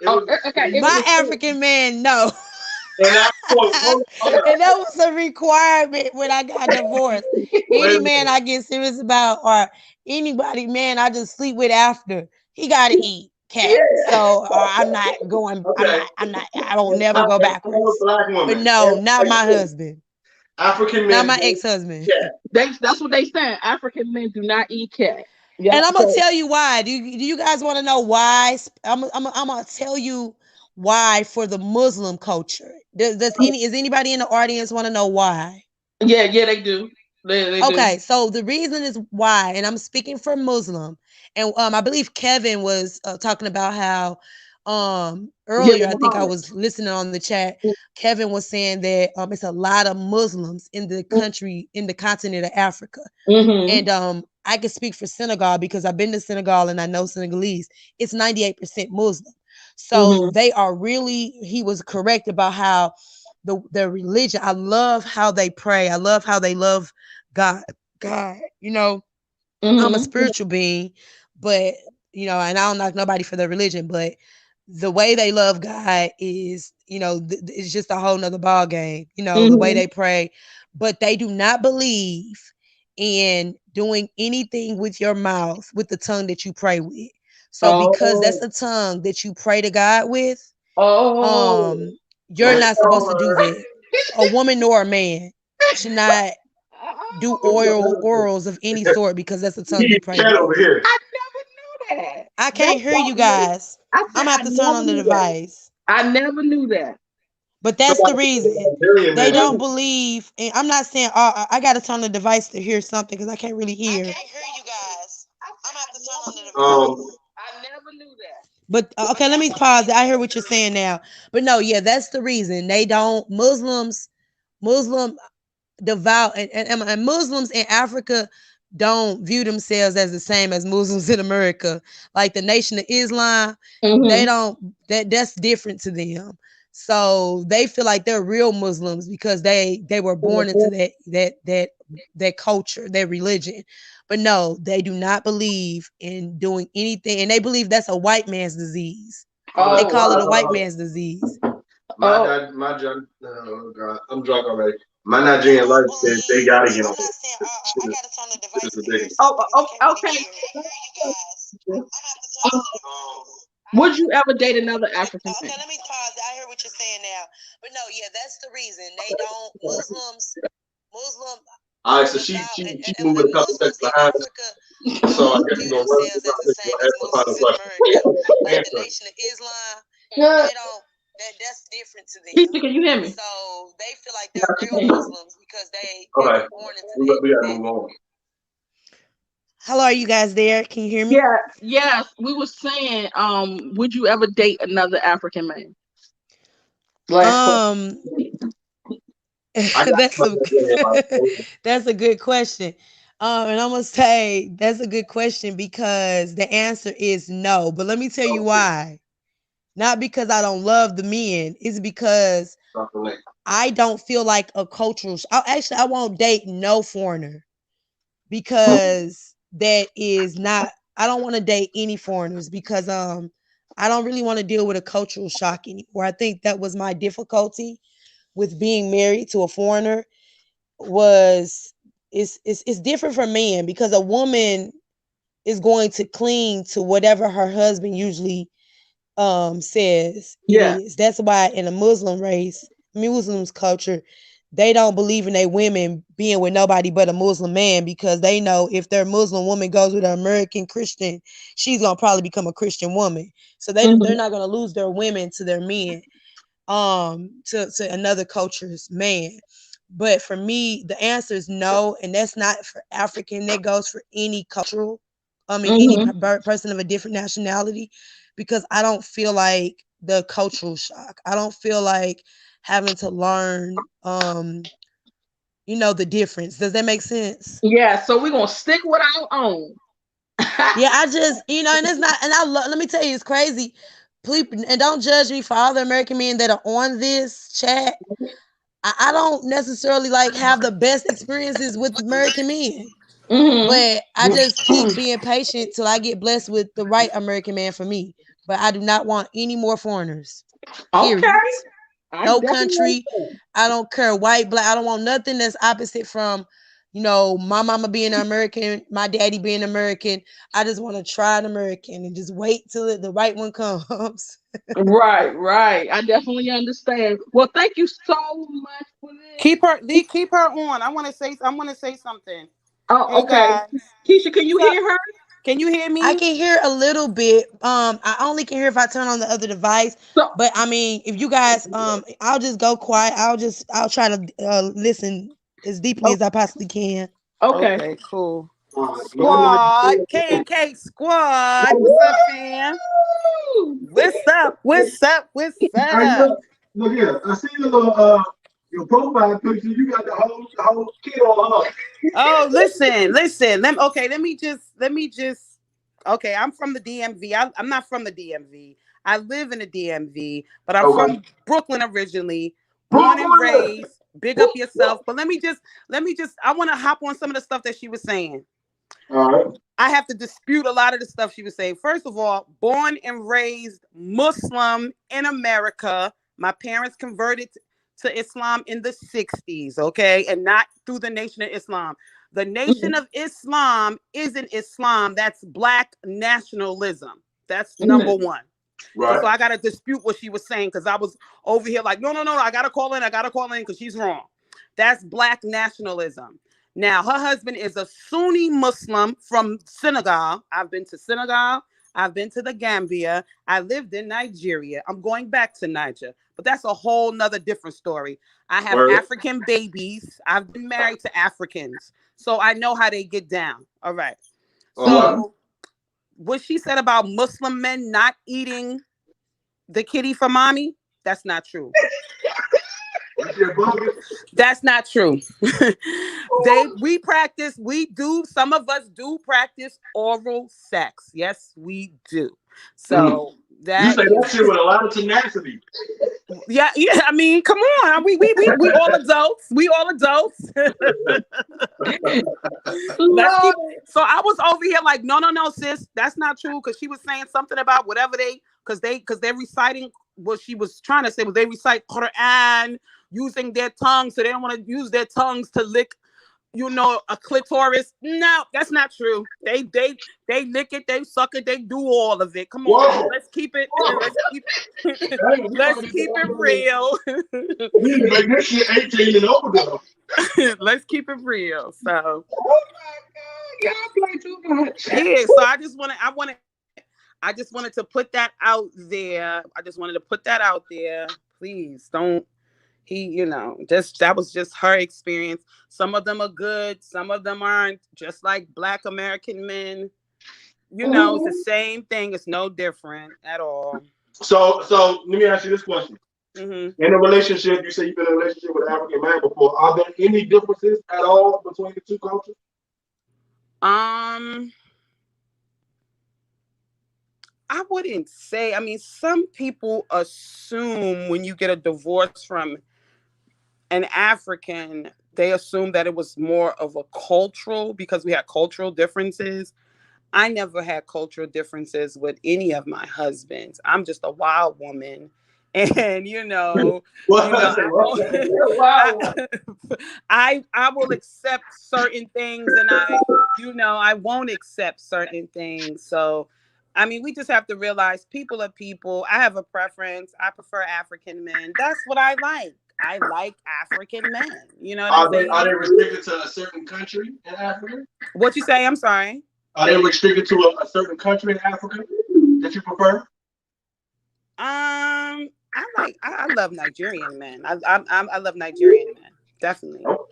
It was a okay. It was statement. a my statement. African man, no. And I quote, hold up, And that was a requirement when I got divorced. wait Any a man minute. I get serious about, or anybody man I just sleep with after, he gotta eat. cat. Yeah. So I'm not going. Okay. I don't never go backwards. Black woman. But no, not my husband. African men. Not my ex-husband. Yeah. That's what they saying. African men do not eat cat. Yeah. And I'm gonna tell you why. Do you guys want to know why? I'm gonna tell you why for the Muslim culture. Is anybody in the audience want to know why? Yeah, they do. They Okay, do. so the reason is why, and I'm speaking for Muslim, and I believe Kevin was talking about how earlier, I think I was listening on the chat. Kevin was saying that it's a lot of Muslims in the country, in the continent of Africa. Mm-hmm. And I can speak for Senegal because I've been to Senegal and I know Senegalese. It's 98% Muslim. So they are really, he was correct about how their religion, I love how they pray. I love how they love God. You know, I'm a spiritual being, but and I don't knock nobody for their religion, but the way they love God is, it's just a whole nother ball game. The way they pray, but they do not believe in doing anything with your mouth with the tongue that you pray with. So because that's the tongue that you pray to God with, you're not supposed to do that. A woman nor a man should not do orals of any sort because that's the tongue you pray with. I never knew that. I can't hear you guys. I'm gonna have to turn on the device. I never knew that. But that's the reason. They don't believe, and I'm not saying I gotta turn the device to hear something because I can't really hear. I can't hear you guys. I'm gonna have to turn on the device. I never knew that. But okay, let me pause it. I hear what you're saying now. But no, yeah, that's the reason. They don't, Muslim devout and Muslims in Africa don't view themselves as the same as Muslims in America. Like the Nation of Islam, they don't, that's different to them. So they feel like they're real Muslims because they were born into that culture, their religion. But no, they do not believe in doing anything, and they believe that's a white man's disease. They call it a white man's disease. My God, I'm drunk already. My Nigerian life says they gotta get on. I gotta turn the device to hear Okay. Would you ever date another African man? Okay, let me pause. I hear what you're saying now. But no, yeah, that's the reason. They don't, Muslim. All right, so she moving a couple steps behind us. So I guess we're gonna run through the same as Muslims in America. Like the Nation of Islam, they don't. That's different to them. Can you hear me? So they feel like they're real Muslims because they were born into that. We gotta move on. Hello, are you guys there? Can you hear me? Yeah, yes. We were saying, would you ever date another African man? That's a good question. And I'm gonna say that's a good question because the answer is no. But let me tell you why. Not because I don't love the men, it's because I don't feel like a cultural. I won't date no foreigner because that is not. I don't want to date any foreigners because I don't really want to deal with a cultural shock anymore. I think that was my difficulty with being married to a foreigner. It's different from men because a woman is going to cling to whatever her husband usually says it is. That's why in a Muslims culture, they don't believe in their women being with nobody but a Muslim man because they know if their Muslim woman goes with an American Christian, she's gonna probably become a Christian woman. So they're not gonna lose their women to their men, to another culture's man. But for me, the answer is no, and that's not for African. That goes for any cultural, any person of a different nationality, because I don't feel like the cultural shock. I don't feel like having to learn, the difference. Does that make sense? Yeah. So we're gonna stick with our own. Yeah, I just, and it's not, and let me tell you, it's crazy. Please, and don't judge me for all the American men that are on this chat. I don't necessarily have the best experiences with American men. But I just keep being patient till I get blessed with the right American man for me. But I do not want any more foreigners. Period. Okay. No country. I don't care, white, black. I don't want nothing that's opposite from, you know, my mama being American, my daddy being American. I just want to try an American and just wait till the right one comes. Right. I definitely understand. Well, thank you so much for this. Keep her on. I want to say something. Oh, Hey okay. guys, Keisha, can you hear her? can you hear me? I can hear a little bit. I only can hear if I turn on the other device. So, But I mean, if you guys, I'll just go quiet. I'll try to listen as deeply as I possibly can. okay. Okay, cool. My Squad, Nigeria- K&K squad. What's up, fam? What's up? Hey, look here. I see your profile picture. You got the whole kid on her. Oh, listen. Let me just. Okay, I'm from the DMV. I'm not from the DMV. I live in the DMV, but I'm from Brooklyn originally, born and raised. Big up yourself. But let me just. I want to hop on some of the stuff that she was saying. All right. I have to dispute a lot of the stuff she was saying. First of all, born and raised Muslim in America. My parents converted to Islam in the 60s, okay? And not through the Nation of Islam. The Nation of Islam isn't Islam. That's Black nationalism. That's number one. Right. So I got to dispute what she was saying because I was over here like, no, I got to call in because she's wrong. That's Black nationalism. Now, her husband is a Sunni Muslim from Senegal. I've been to Senegal. I've been to the Gambia. I lived in Nigeria. I'm going back to Niger, but that's a whole nother different story. I have African babies. I've been married to Africans, so I know how they get down. All right. So what she said about Muslim men not eating the kitty for mommy, that's not true. That's not true. Some of us do practice oral sex. Yes, we do. So you say that shit with a lot of tenacity. Yeah. I mean, come on. We all adults. We all adults. So I was over here like, no, sis, that's not true. Because she was saying something about whatever because they're reciting what she was trying to say was they recite Quran using their tongues, so they don't want to use their tongues to lick, a clitoris. No, that's not true. They lick it, they suck it, they do all of it. Come on, let's keep it. Let's keep it real. We need to make this shit 18 and over. Let's keep it real. So. Oh my God, y'all play too much. Yeah. So I just wanted to put that out there. Please don't. That was just her experience. Some of them are good, some of them aren't. Just like Black American men, it's the same thing. It's no different at all. So let me ask you this question. Mm-hmm. In a relationship, you say you've been in a relationship with an African man before. Are there any differences at all between the two cultures? I wouldn't say. I mean, some people assume when you get a divorce from an African, they assume that it was more of a cultural, because we had cultural differences. I never had cultural differences with any of my husbands. I'm just a wild woman. And, I will accept certain things and I won't accept certain things. So, I mean, we just have to realize people are people. I have a preference. I prefer African men. That's what I like. I like African men. You know what I'm saying? Are they restricted to a certain country in Africa? What you say? I'm sorry. Are they restricted to a certain country in Africa that you prefer? I love Nigerian men. I love Nigerian men. Definitely. Oh,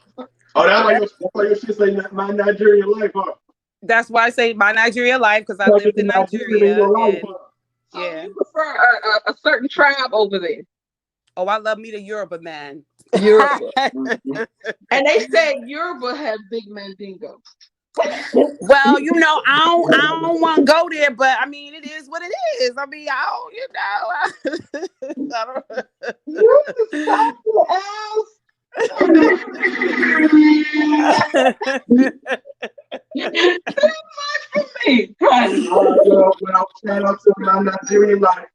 that's why you should say my Nigerian life, huh? That's why I say my Nigeria life, because I lived in Nigeria. Yeah. You prefer a certain tribe over there? Oh, I love me the Yoruba man. Yoruba. And they say Yoruba have big mandingo. Well, I don't want to go there, but I mean, it is what it is. I mean, Too much for me. Well, shout out to my Nigerian life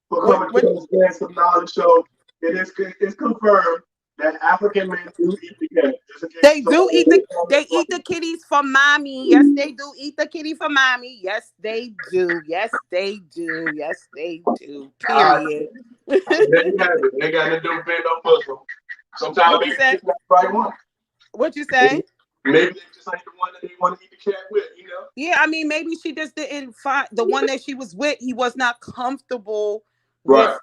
for coming to understand some knowledge. So it's confirmed that African men do eat the cat. They do eat the kitties for mommy. Yes, they do eat the kitty for mommy. Yes, they do. Yes, they do. Yes, they do. Period. They have it. They got to do bend on Muslim. Sometimes What maybe you say? it's not the right one. What you say? Maybe they just ain't the one that they want to eat the cat with, you know? Yeah, I mean, maybe she just didn't find the one that she was with. He was not comfortable Right. with,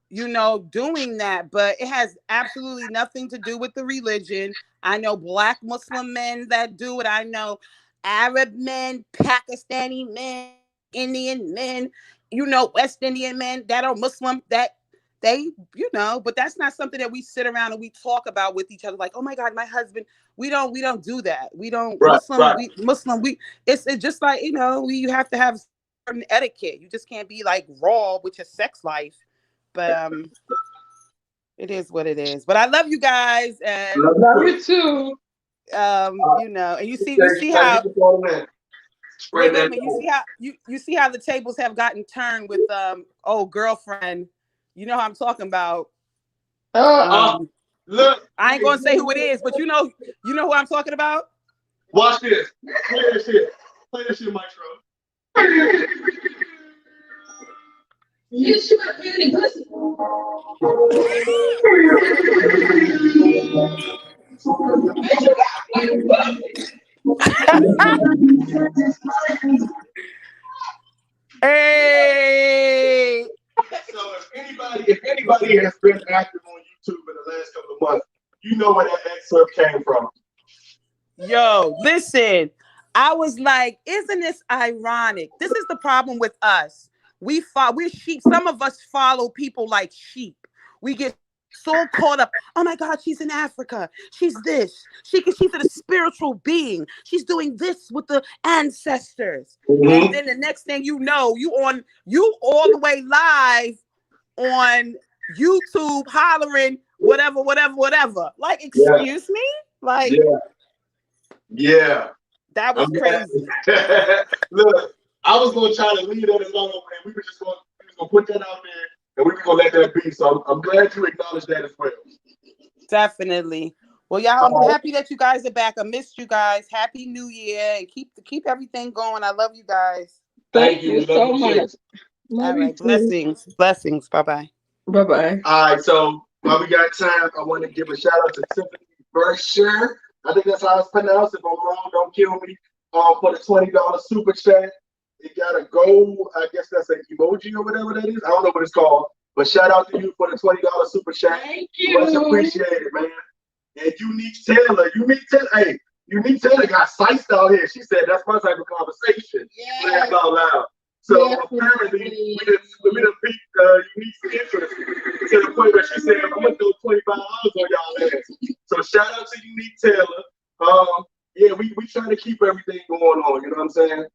you know, doing that. But it has absolutely nothing to do with the religion. I know Black Muslim men that do it. I know Arab men, Pakistani men, Indian men, you know, West Indian men that are Muslim that they, you know, but that's not something that we sit around and we talk about with each other. Like, oh my God, my husband. We don't do that. We don't Right, Muslim. right. It's just like, you know, you have to have certain etiquette. You just can't be like raw with your sex life. But it is what it is. But I love you guys, and Love you too. you know, and you see how Spread that. you see how the tables have gotten turned with girlfriend. You know how I'm talking about. Look, I ain't gonna say who it is, but you know who I'm talking about. Watch this. Play this shit. Play this shit, Maestro. You should have really pussy. Hey. So if anybody has been active on YouTube in the last couple of months, you know where that excerpt came from. Yo, listen. I was like, isn't this ironic? This is the problem with us. We're sheep. Some of us follow people like sheep. We get so caught up. Oh my God, she's in Africa. She's this. She's a spiritual being. She's doing this with the ancestors. Mm-hmm. And then the next thing you know, you all the way live on YouTube hollering whatever. Like, excuse me? Like, yeah. That was crazy. Look, I was gonna try to leave that alone, and we were gonna put that out there, and we were gonna let that be. So I'm glad you acknowledged that as well. Definitely. Well, y'all, I'm happy that you guys are back. I missed you guys. Happy New Year, and keep everything going. I love you guys. Thank you so much. All right, blessings. Bye-bye. Bye-bye. All right, so while we got time, I want to give a shout out to Tiffany Berkshire. I think that's how it's pronounced. If I'm wrong, don't kill me. For the $20 super chat. It got a gold, I guess that's an emoji or whatever that is. I don't know what it's called. But shout out to you for the $20 super chat. Thank you. Much appreciated, man. And Unique Taylor got sliced out here. She said that's my type of conversation. Yeah. Laugh out loud. So Yes, apparently we done piqued Unique's interest to the point where she said, I'm gonna throw $25 on y'all ass. So shout out to Unique Taylor. Yeah, we try to keep everything going on, you know what I'm saying?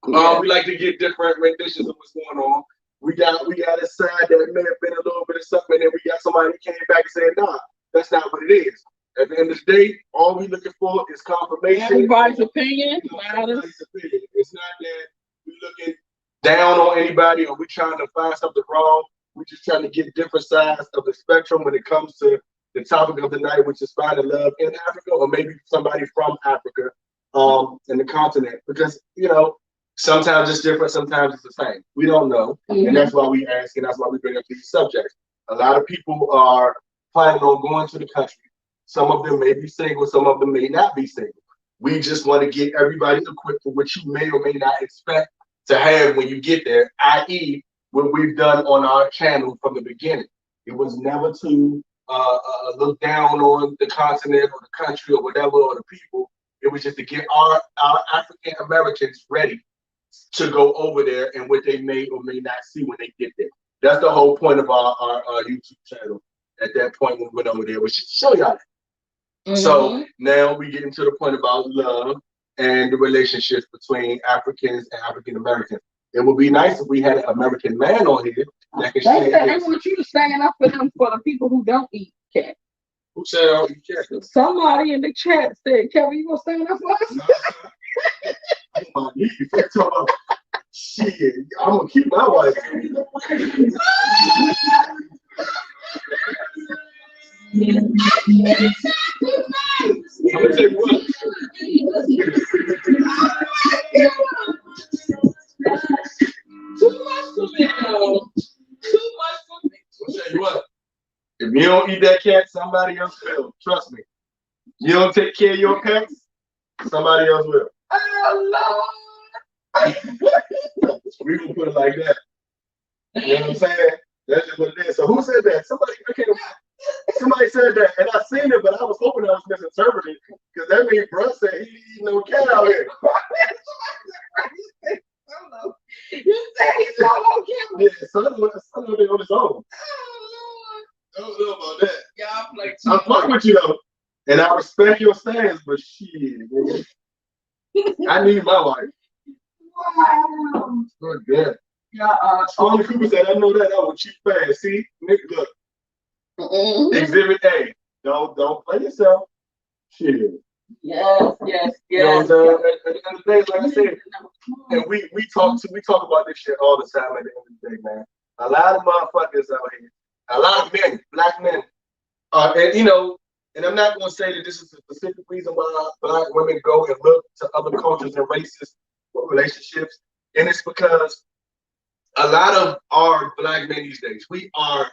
We like to get different renditions of what's going on. We got a side that may have been a little bit of something, and then we got somebody who came back and said, nah, that's not what it is. At the end of the day, all we're looking for is confirmation. Everybody's opinion matters. It's not that we're looking down on anybody or we're trying to find something wrong. We're just trying to get different sides of the spectrum when it comes to the topic of the night, which is finding love in Africa, or maybe somebody from Africa in the continent. Because, you know, sometimes it's different, sometimes it's the same. We don't know. Mm-hmm. And that's why we ask, and that's why we bring up these subjects. A lot of people are planning on going to the country. Some of them may be single, some of them may not be single. We just want to get everybody equipped for what you may or may not expect to have when you get there, i.e., what we've done on our channel from the beginning. It was never to look down on the continent or the country or whatever, or the people. It was just to get our African Americans ready to go over there and what they may or may not see when they get there. That's the whole point of our YouTube channel. At that point when we went over there, was just to show y'all that. Mm-hmm. So now we get into the point about love and the relationships between Africans and African Americans. It would be nice if we had an American man on here that can share. I want you to stand up for them, for the people who don't eat cat. Who said I don't eat cat? Somebody in the chat said, Kevin, you gonna stand up for us? No. Shit, I'm gonna keep my wife. You don't eat that cat, somebody else will. Trust me. You don't take care of your pets, somebody else will. Oh Lord. We gonna put it like that. You know what I'm saying? That's just what it is. So who said that? Somebody said that, and I seen it, but I was hoping I was misinterpreting because that means bro said he eating no cat out here. You said he's not on camera. Yeah, son of it on his own. I don't know about that. Y'all play I'm fucking with you though, and I respect your stance, but shit, nigga. I need my wife. Wow. Good damn. Yeah, Tony Cooper said, I know that. I will cheat fast. See, nigga, look. Exhibit A. Don't play yourself. Shit. Yes. You know what I'm saying? At the end of the day, like I said, and we talk about this shit all the time at the end of the day, man. A lot of motherfuckers out here, a lot of men, black men, and you know, and I'm not gonna say that this is a specific reason why black women go and look to other cultures and races for relationships, and it's because a lot of our black men these days, we are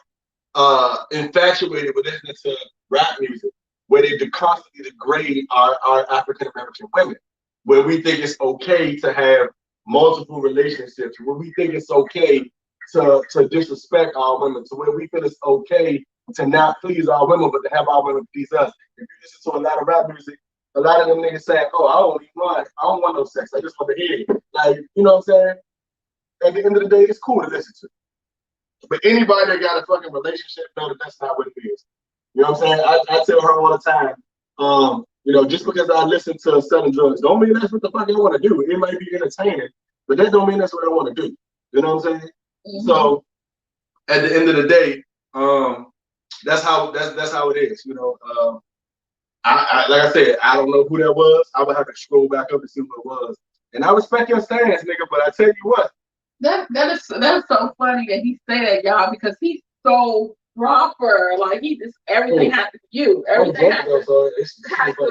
infatuated with listening to rap music, where they constantly degrade our African American women, where we think it's okay to have multiple relationships, where we think it's okay to disrespect our women, to where we feel it's okay to not please our women, but to have our women please us. If you listen to a lot of rap music, a lot of them niggas say, oh, I don't want no sex, I just want to hear it. Like, you know what I'm saying? At the end of the day, it's cool to listen to. But anybody that got a fucking relationship know that that's not what it is. You know what I'm saying? I tell her all the time, you know, just because I listen to selling drugs, don't mean that's what the fuck I want to do. It might be entertaining, but that don't mean that's what I want to do. You know what I'm saying? Mm-hmm. So at the end of the day, that's how it is. You know, I like I said, I don't know who that was. I would have to scroll back up to see who it was. And I respect your stance, nigga, but I tell you what. That is so funny that he said that, y'all, because he's so proper. Like he just everything has to be you. Everything has to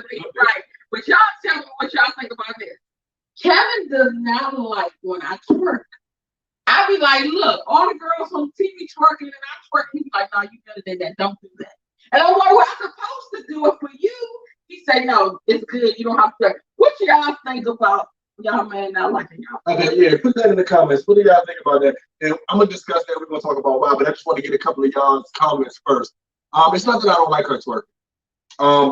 be right. But y'all tell me what y'all think about this. Kevin does not like when I twerk. I be like, look, all the girls on TV twerking and I twerk. He's like, no, you better than that. Don't do that. And I'm like, well, I'm supposed to do it for you. He said, no, it's good. You don't have to. What y'all think about y'all man not liking y'all? Okay, yeah, put that in the comments. What do y'all think about that? And I'm gonna discuss that. We're gonna talk about why, but I just want to get a couple of y'all's comments first. It's not that I don't like her twerking.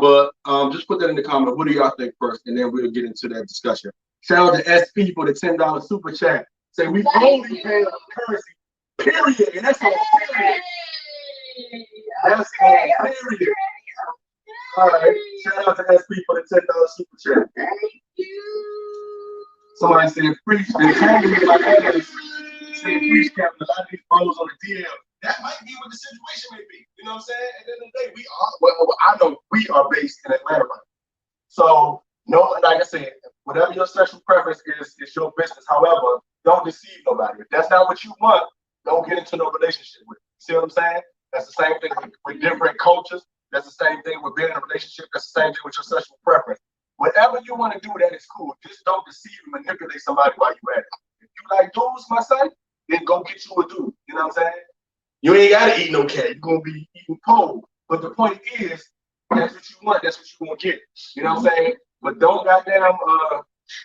But just put that in the comment. What do y'all think first? And then we'll get into that discussion. Shout out to SP for the $10 super chat. Say we only pay currency, period. And that's all period. That's all period. All right. Shout out to SP for the $10 super chat. Thank you. Somebody said preach. They told me about that. Said preach, Captain. A lot of these bros on the DL. That might be what the situation may be. You know what I'm saying? At the end of the day, we are. Well, I know we are based in Atlanta, right? So, no, like I said, whatever your sexual preference is, it's your business. However, don't deceive nobody. If that's not what you want, don't get into no relationship with it. See what I'm saying? That's the same thing with different cultures. That's the same thing with being in a relationship. That's the same thing with your sexual preference. Whatever you want to do, that is cool. Just don't deceive and manipulate somebody while you at it. If you like dudes, my son, then go get you a dude. You know what I'm saying? You ain't gotta eat no cat. You're gonna be eating pole. But the point is, that's what you want. That's what you're gonna get. You know what I'm saying? But don't goddamn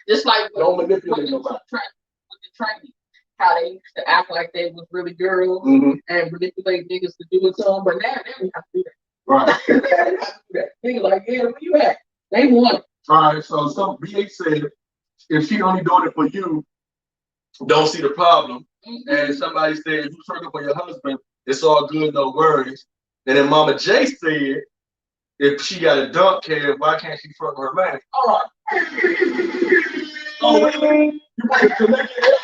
just like don't manipulate nobody. With the training, how they used to act like they was really girls and manipulate niggas to do it to them. But now they don't have to do that. Right. They don't have to do that. Nigga like, yeah, where you at? They want it. All right. So some BH said, if she only doing it for you, don't see the problem. And somebody said, if you twerking for your husband, it's all good, no worries. And then Mama J said, if she got a dunk head, why can't she twerk her man? All right. Oh, really? You want to connect your head?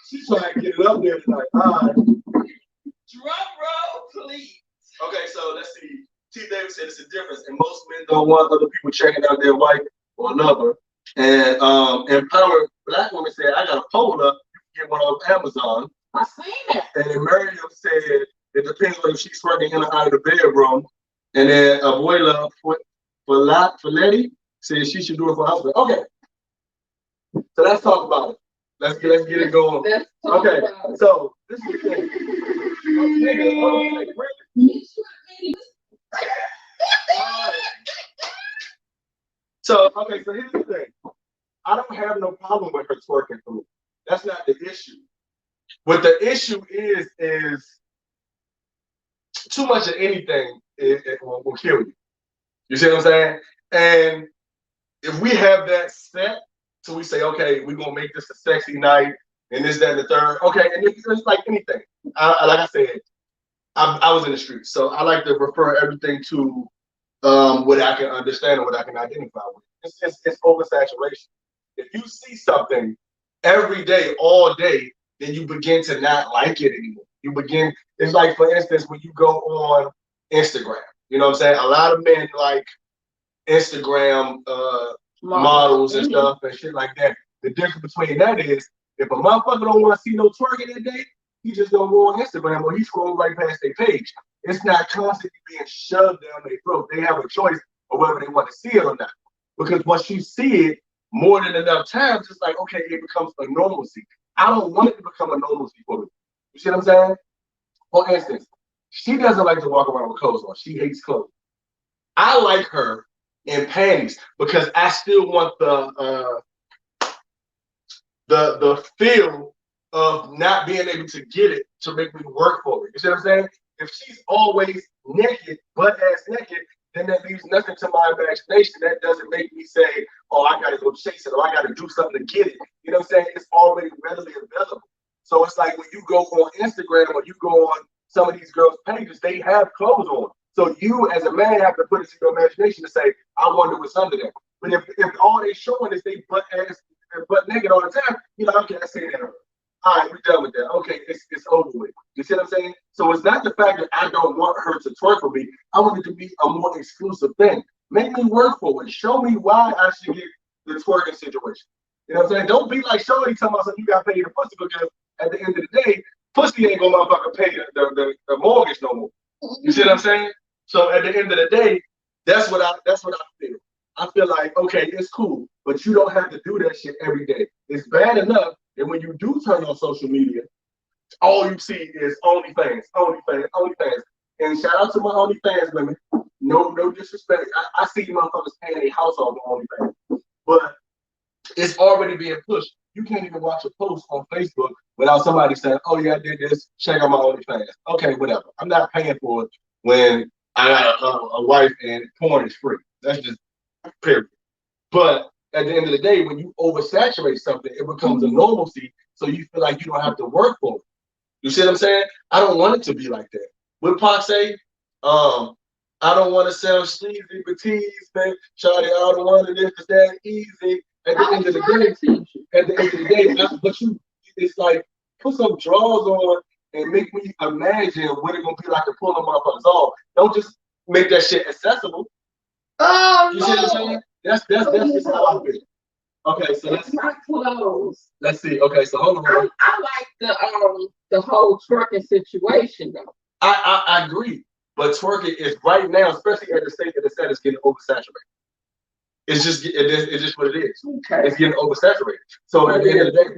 She's trying to get it up there tonight. All right. Drum roll, please. Okay, so let's see. T. Davis said it's a difference, and most men don't want other people checking out their wife or lover. And Empowered Black woman said, I got a pole up. Get one off Amazon. I seen that. And then Miriam said it depends on if she's working in or out of the bedroom. And then Abuela Folletti said she should do it for her husband. Okay. So let's talk about it. Let's get it going. Okay. So this is the thing. So, okay, so here's the thing. I don't have no problem with her twerking for me. That's not the issue. What the issue is too much of anything it will kill you. You see what I'm saying? And if we have that set, so we say, okay, we're gonna make this a sexy night, and this, that, and the third. Okay, and it's like anything. Like I said, I was in the streets, so I like to refer everything to what I can understand and what I can identify with. It's oversaturation. If you see something every day, all day, then you begin to not like it anymore. You begin, it's like, for instance, when you go on Instagram, you know what I'm saying? A lot of men like Instagram models and stuff and shit like that. The difference between that is, if a motherfucker don't want to see no twerking that day, he just don't go on Instagram or he scroll right past their page. It's not constantly being shoved down their throat. They have a choice of whether they want to see it or not. Because once you see it more than enough times, it's like, okay, it becomes a normalcy. I don't want it to become a normalcy for me. You see what I'm saying? For instance, she doesn't like to walk around with clothes on. She hates clothes. I like her in panties because I still want the feel of not being able to get it to make me work for it. You see what I'm saying? If she's always naked, butt ass naked, then that leaves nothing to my imagination. That doesn't make me say, oh, I gotta go chase it or I gotta do something to get it. You know what I'm saying? It's already readily available. So it's like when you go on Instagram or you go on some of these girls' pages, they have clothes on. So you as a man have to put it to your imagination to say, I wonder what's under there. But if all they showing is they butt naked all the time, you know, okay, I say that. All right, we're done with that. Okay, it's over with. You see what I'm saying? So it's not the fact that I don't want her to twerk for me. I want it to be a more exclusive thing. Make me work for it. Show me why I should get the twerking situation. You know what I'm saying? Don't be like Shorty talking about something you got to pay the pussy, because at the end of the day, pussy ain't gonna motherfucker pay the mortgage no more. You see what I'm saying? So at the end of the day, that's what I feel. I feel like, okay, it's cool, but you don't have to do that shit every day. It's bad enough that when you do turn on social media, all you see is OnlyFans. And shout out to my OnlyFans women. No disrespect. I see motherfuckers paying their house off on OnlyFans. But it's already being pushed. You can't even watch a post on Facebook without somebody saying, oh yeah, I did this, check out my OnlyFans. Okay, whatever. I'm not paying for it when I got a wife and porn is free. That's just period. But at the end of the day, when you oversaturate something, it becomes a normalcy, so you feel like you don't have to work for it. You see what I'm saying? I don't want it to be like that. What Pac say? I don't want to sound sleazy, but tease, man. Shawty, I don't want to this, that easy. At the end of the day, but it's like, put some drawers on and make me imagine what it's gonna be like to pull them motherfuckers off. Don't just make that shit accessible. Oh, you see what I'm saying? That's just how I feel. Okay, so it's not clothes. Let's see. Okay, so hold on. I like the whole twerking situation though. I agree, but twerking is right now, especially at the state that it's at, is getting oversaturated. It's just what it is. Okay. It's getting oversaturated. So at the end of the day,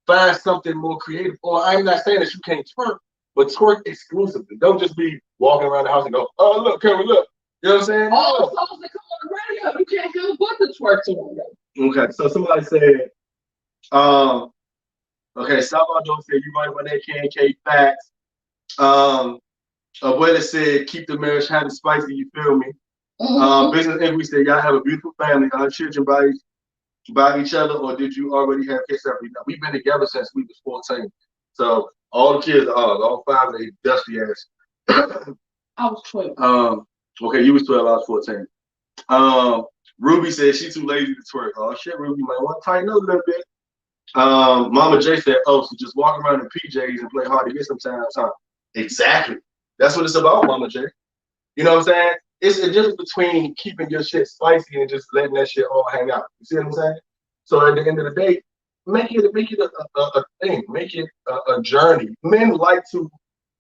find something more creative. Or I'm not saying that you can't twerk, but twerk exclusively. Don't just be walking around the house and go, oh look, Kevin, look. You know what I'm saying? All the songs that come on the radio, you can't do but the twerking on them. Okay, so somebody said, okay, Salvador said you right about that KK facts. Abuela said keep the marriage hot and spicy, you feel me? Business Envy said y'all have a beautiful family. Are children by each other, or did you already have kids separately? Now, we've been together since we was 14. So all the kids are ours, all 5 of they dusty ass. I was 12. Okay, you was 12, I was 14. Ruby said she too lazy to twerk. Oh shit, Ruby, you might want to tighten up a little bit. Mama J said, oh, so just walk around in PJs and play hard to get sometimes, huh? Exactly. That's what it's about, Mama J. You know what I'm saying? It's a difference between keeping your shit spicy and just letting that shit all hang out. You see what I'm saying? So at the end of the day, make it a thing. Make it a journey. Men like to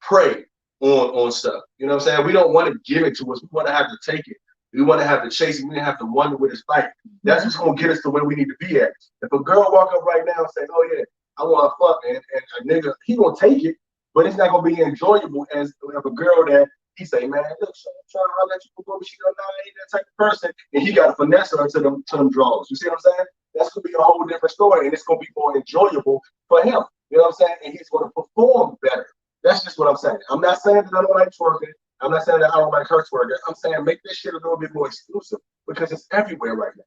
prey on stuff. You know what I'm saying? We don't want to give it to us. We want to have to take it. We want to have to chase it. We have to wonder what it's like. That's what's going to get us to where we need to be at. If a girl walk up right now and say, oh yeah, I want to fuck, and a nigga, he going to take it, but it's not going to be enjoyable as if a girl that He say, man, look, so I'm trying to holler at you before she don't know I ain't that type of person. And he got to finesse her to them draws. You see what I'm saying? That's gonna be a whole different story, and it's gonna be more enjoyable for him. You know what I'm saying? And he's gonna perform better. That's just what I'm saying. I'm not saying that I don't like twerking. I'm not saying that I don't like her twerking. I'm saying make this shit a little bit more exclusive because it's everywhere right now.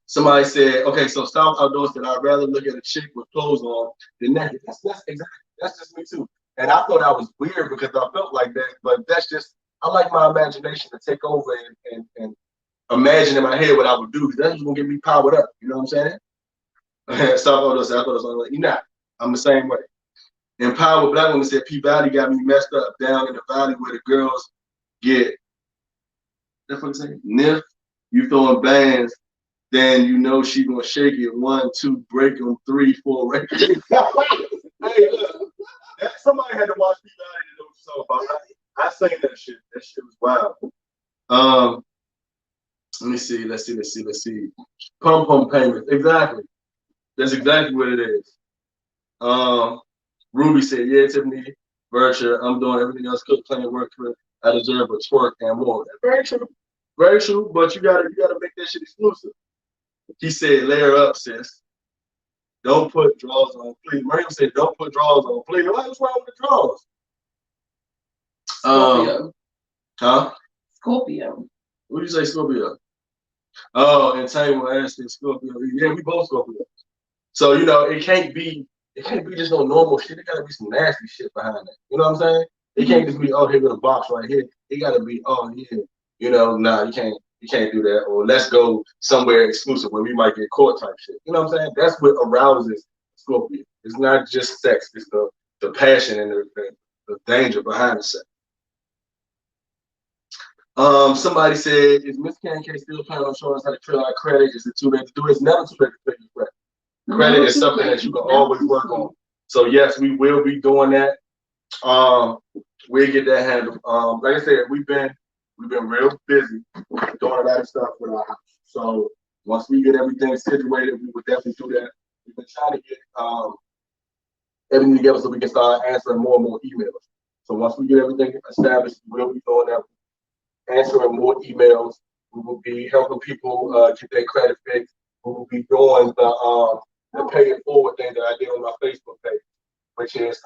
Somebody said, okay, so South Outdoors said, I'd rather look at a chick with clothes on than naked. That's exactly, that's just me too. And I thought I was weird because I felt like that, but that's just, I like my imagination to take over and imagine in my head what I would do. That's what's gonna get me powered up. You know what I'm saying? South Outdoors said, I thought it was like, you're not. I'm the same way. Empowered Black Woman said, P Valley got me messed up down in the valley where the girls get, that's what I'm saying, niff, you throwing bands, then you know she gonna shake it. 1, 2, break them, 3, 4, right? Hey, look, somebody had to watch P Valley to know what you're talking about. I sang that shit. That shit was wild. Let me see. Let's see. Pum pum payments. Exactly. That's exactly what it is. Ruby said, yeah, Tiffany, Virtue, I'm doing everything else, cook, clean, work, I deserve a twerk and more. Very true. Very true, but you gotta make that shit exclusive. He said, layer up, sis. Don't put drawers on, please. Miriam said, don't put drawers on, please. What's wrong with the drawers? Scorpio. Huh? Scorpio. What do you say, Scorpio? Oh, and Taylor asked Scorpio. Yeah, we both Scorpio. So, you know, it can't be just no normal shit. It gotta be some nasty shit behind it. You know what I'm saying? It can't just be, oh, here with a box right here. It gotta be, oh yeah, you know, nah, you can't do that. Or let's go somewhere exclusive where we might get caught type shit. You know what I'm saying? That's what arouses Scorpio. It's not just sex, it's the passion and the danger behind the sex. Somebody said, is Miss K still planning on showing us how to fill out credit? Is it too late to do it? It's never too late to fill your credit. Credit is something that you can always work on. So yes, we will be doing that. We'll get that handled. Like I said, we've been real busy doing a lot of stuff with our house. So once we get everything situated, we will definitely do that. We've been trying to get everything together so we can start answering more and more emails. So once we get everything established, we'll be doing that. Answering more emails. We will be helping people get their credit fixed. We will be doing the pay it forward thing that I did on my Facebook page, which is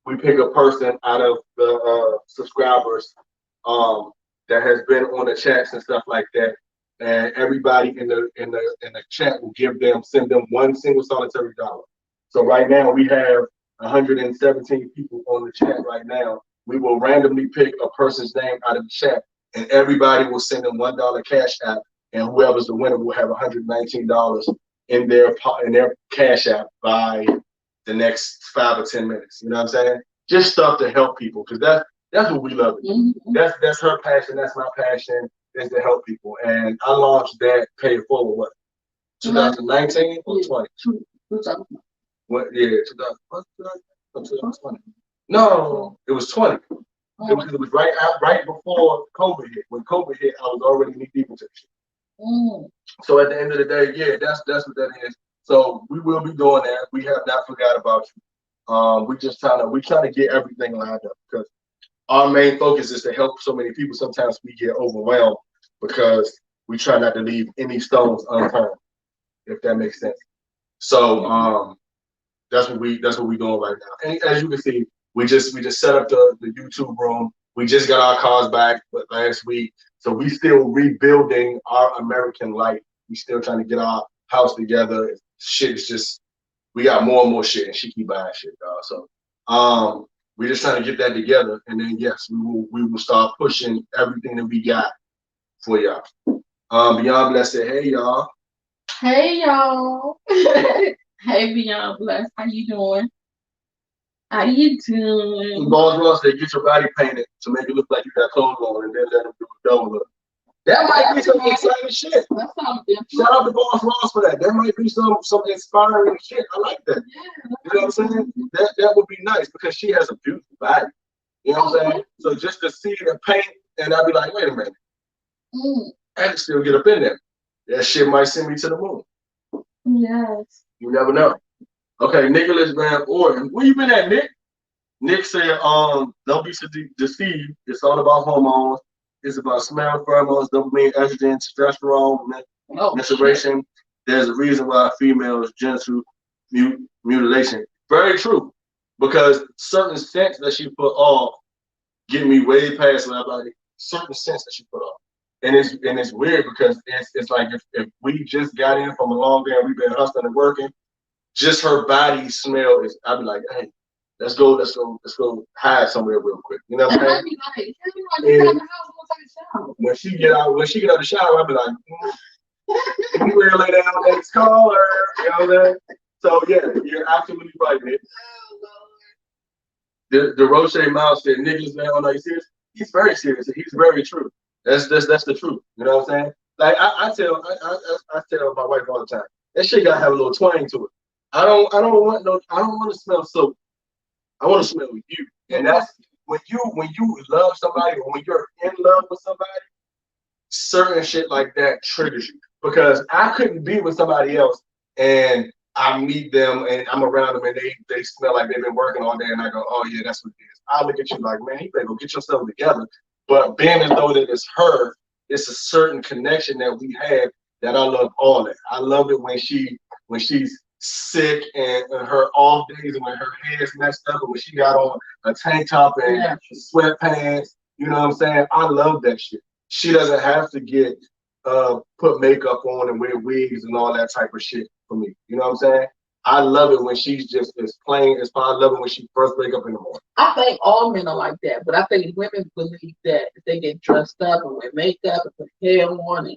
we pick a person out of the subscribers that has been on the chats and stuff like that, and everybody in the chat will send them one single solitary dollar. So right now we have 117 people on the chat right now. We will randomly pick a person's name out of the chat, and everybody will send them $1 cash app, and whoever's the winner will have $119 in their cash app by the next 5 or 10 minutes. You know what I'm saying? Just stuff to help people, because that's what we love. Mm-hmm. That's her passion. That's my passion, is to help people. And I launched that Pay It Forward, what, 2019 or 20? What? Yeah, 2020. No, it was 20. It was right before COVID hit. When COVID hit, I was already knee deep into shit. So at the end of the day, yeah, that's what that is. So we will be doing that. We have not forgot about you. We're trying to get everything lined up, because our main focus is to help so many people. Sometimes we get overwhelmed because we try not to leave any stones unturned, if that makes sense. So that's what we're doing right now. And as you can see, we just set up the YouTube room. We just got our cars back last week. So we still rebuilding our American life. We still trying to get our house together. Shit is just, we got more and more shit, and she keep buying shit, dog. So we're just trying to get that together, and then yes, we will start pushing everything that we got for y'all. Beyond Blessed said, hey y'all. Hey y'all. Hey Beyond Blessed, how you doing? How you doing? Boss Ross said, get your body painted to make it look like you got clothes on, and then let them do a double look. That might be some exciting shit. Shout out to Boss Ross for that. That might be some inspiring shit. I like that. Yeah, you know what I'm saying? That would be nice, because she has a beautiful body. You know what I'm saying? So just to see the paint, and I'd be like, wait a minute. I can still get up in there. That shit might send me to the moon. Yes. You never know. Okay, Nicholas Van Orden. Where you been at, Nick? Nick said, don't be deceived. It's all about hormones. It's about smell pheromones, dopamine, estrogen, testosterone, menstruation. There's a reason why females genital mutilation. Very true. Because certain scents that she put off get me way past my body. Certain scents that she put off. And it's weird because it's like if we just got in from a long day and we've been hustling and working, just her body smell is, I'd be like, hey, let's go hide somewhere real quick. You know what I'm saying? When she get out the shower, I'll be like, you ready to lay down next caller. You know what I'm saying? So yeah, you're absolutely right, man. The Roche Miles said, niggas, man, are you serious? He's very serious. He's very true. That's the truth. You know what I'm saying? Like I tell my wife all the time, that shit gotta have a little twang to it. I don't want to smell soap. I want to smell you. And that's when you love somebody or when you're in love with somebody, certain shit like that triggers you. Because I couldn't be with somebody else and I meet them and I'm around them and they smell like they've been working all day and I go, oh yeah, that's what it is. I look at you like, man, you better go get yourself together. But being as though that it's her, it's a certain connection that we have that I love all that. I love it when she's sick and her off days and when her hair's messed up and when she got on a tank top and sweatpants, you know what I'm saying? I love that shit. She doesn't have to get put makeup on and wear wigs and all that type of shit for me. You know what I'm saying? I love it when she's just as plain as I love it when she first wake up in the morning. I think all men are like that, but I think women believe that if they get dressed up and wear makeup and put hair on and,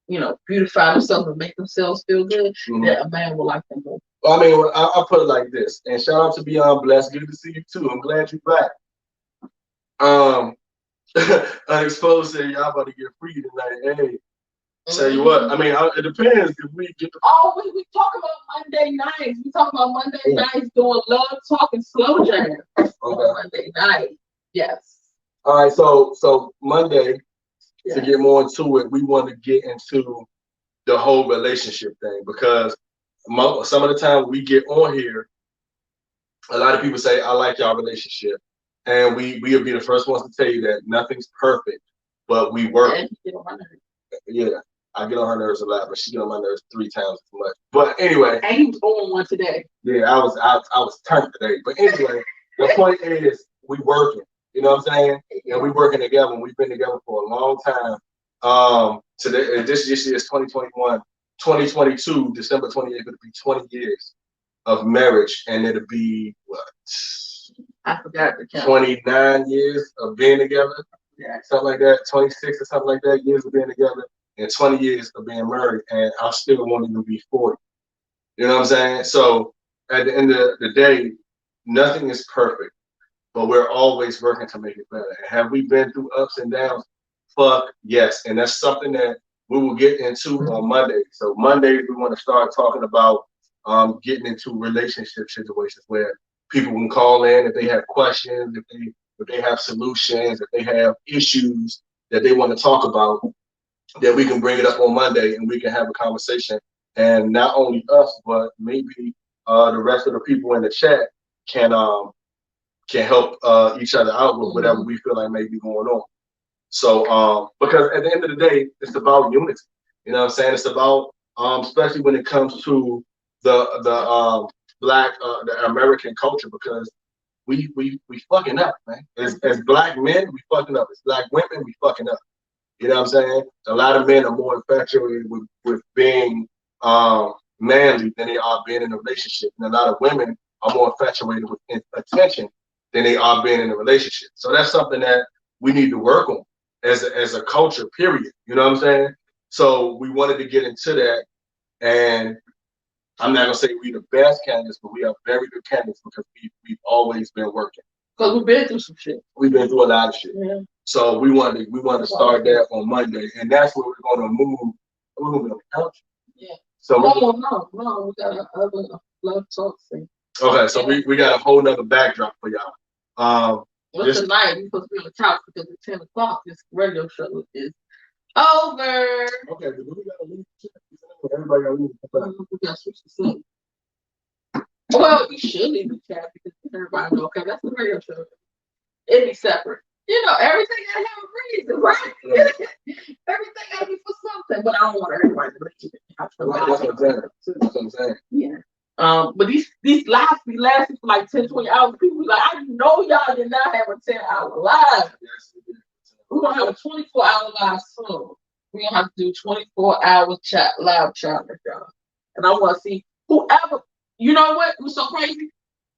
you know, beautify themselves and make themselves feel good, that a man will like them more. Well, I mean, I'll put it like this. And shout out to Beyond Blessed. Good to see you too. I'm glad you're back. Unexposed said y'all about to get free tonight. Hey, tell you what, I mean, it depends if we get the. Oh, we talk about Monday nights. We talk about Monday nights doing love talk and slow jam on Monday night. Yes. All right, so Monday, to get more into it, we want to get into the whole relationship thing because some of the time we get on here, a lot of people say, I like y'all relationship. And we'll be the first ones to tell you that nothing's perfect, but we work. Yeah, I get on her nerves a lot, but she get on my nerves 3 times as much. But anyway. And he was on one today. Yeah, I was turned today. But anyway, the point is we working. You know what I'm saying? And we working together. And we've been together for a long time. Today, this year is 2021. 2022, December 28th, it'll be 20 years of marriage, and it'll be what? I forgot the count. 29 years of being together, something like that. 26 or something like that years of being together, and 20 years of being married, and I still won't even be 40. You know what I'm saying? So at the end of the day, nothing is perfect, but we're always working to make it better. And have we been through ups and downs? Fuck yes, and that's something that we will get into on Monday. So Monday we want to start talking about getting into relationship situations where people can call in if they have questions, if they have solutions, if they have issues that they want to talk about, that we can bring it up on Monday and we can have a conversation. And not only us, but maybe the rest of the people in the chat can help each other out with whatever we feel like may be going on. So because at the end of the day, it's about unity. You know what I'm saying? It's about especially when it comes to the Black, the American culture, because we fucking up, man. As Black men, we fucking up. As Black women, we fucking up. You know what I'm saying? A lot of men are more infatuated with being manly than they are being in a relationship, and a lot of women are more infatuated with attention than they are being in a relationship. So that's something that we need to work on as a culture. Period. You know what I'm saying? So we wanted to get into that, and I'm not gonna say we're the best candidates, but we are very good candidates because we've always been working. Because we've been through some shit. We've been through a lot of shit. Yeah. So we want to start that on Monday, and that's where we're gonna move. We're moving on the couch. Yeah. So no, we got another love talk thing. Okay, so we got a whole nother backdrop for y'all. Well, tonight we're supposed to be on the couch because at 10 o'clock this radio show is over. Okay, but we gotta leave. Everybody gotta leave. We gotta switch the scene. Well, we should leave the chat because everybody know, okay, that's the radio show. It'd be separate. You know, everything gotta have a reason, right? Everything gotta be for something, but I don't want everybody to believe it. That's what I'm saying. That's what I'm saying. Yeah. But these lives be lasting for like 10, 20 hours. People be like, I know y'all did not have a 10-hour live. We're gonna have a 24-hour live soon. We're gonna have to do 24-hour chat live chat with y'all. And I wanna see whoever, you know what was so crazy?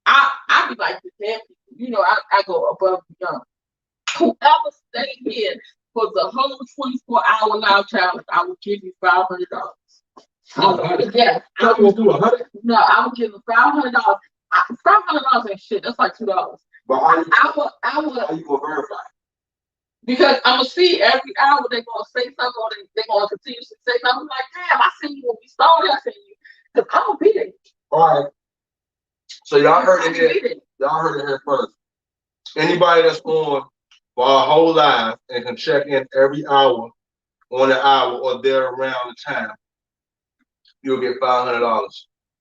I be like the damn people. You know, I go above and beyond. Whoever stayed here for the whole 24-hour live challenge, I will give you $500. Yeah, I will do 100. no, I would give them $500. $500 ain't shit. That's like $2. But I would, how you gonna verify? because I'm gonna see every hour they're gonna say something, or they're gonna continuously say something. I'm like, damn, I seen you when we started. I seen you, because I'm gonna be there. All right. So y'all heard it here. Y'all heard it here first. Anybody that's on for our whole life and can check in every hour on the hour or there around the time, you'll get $500.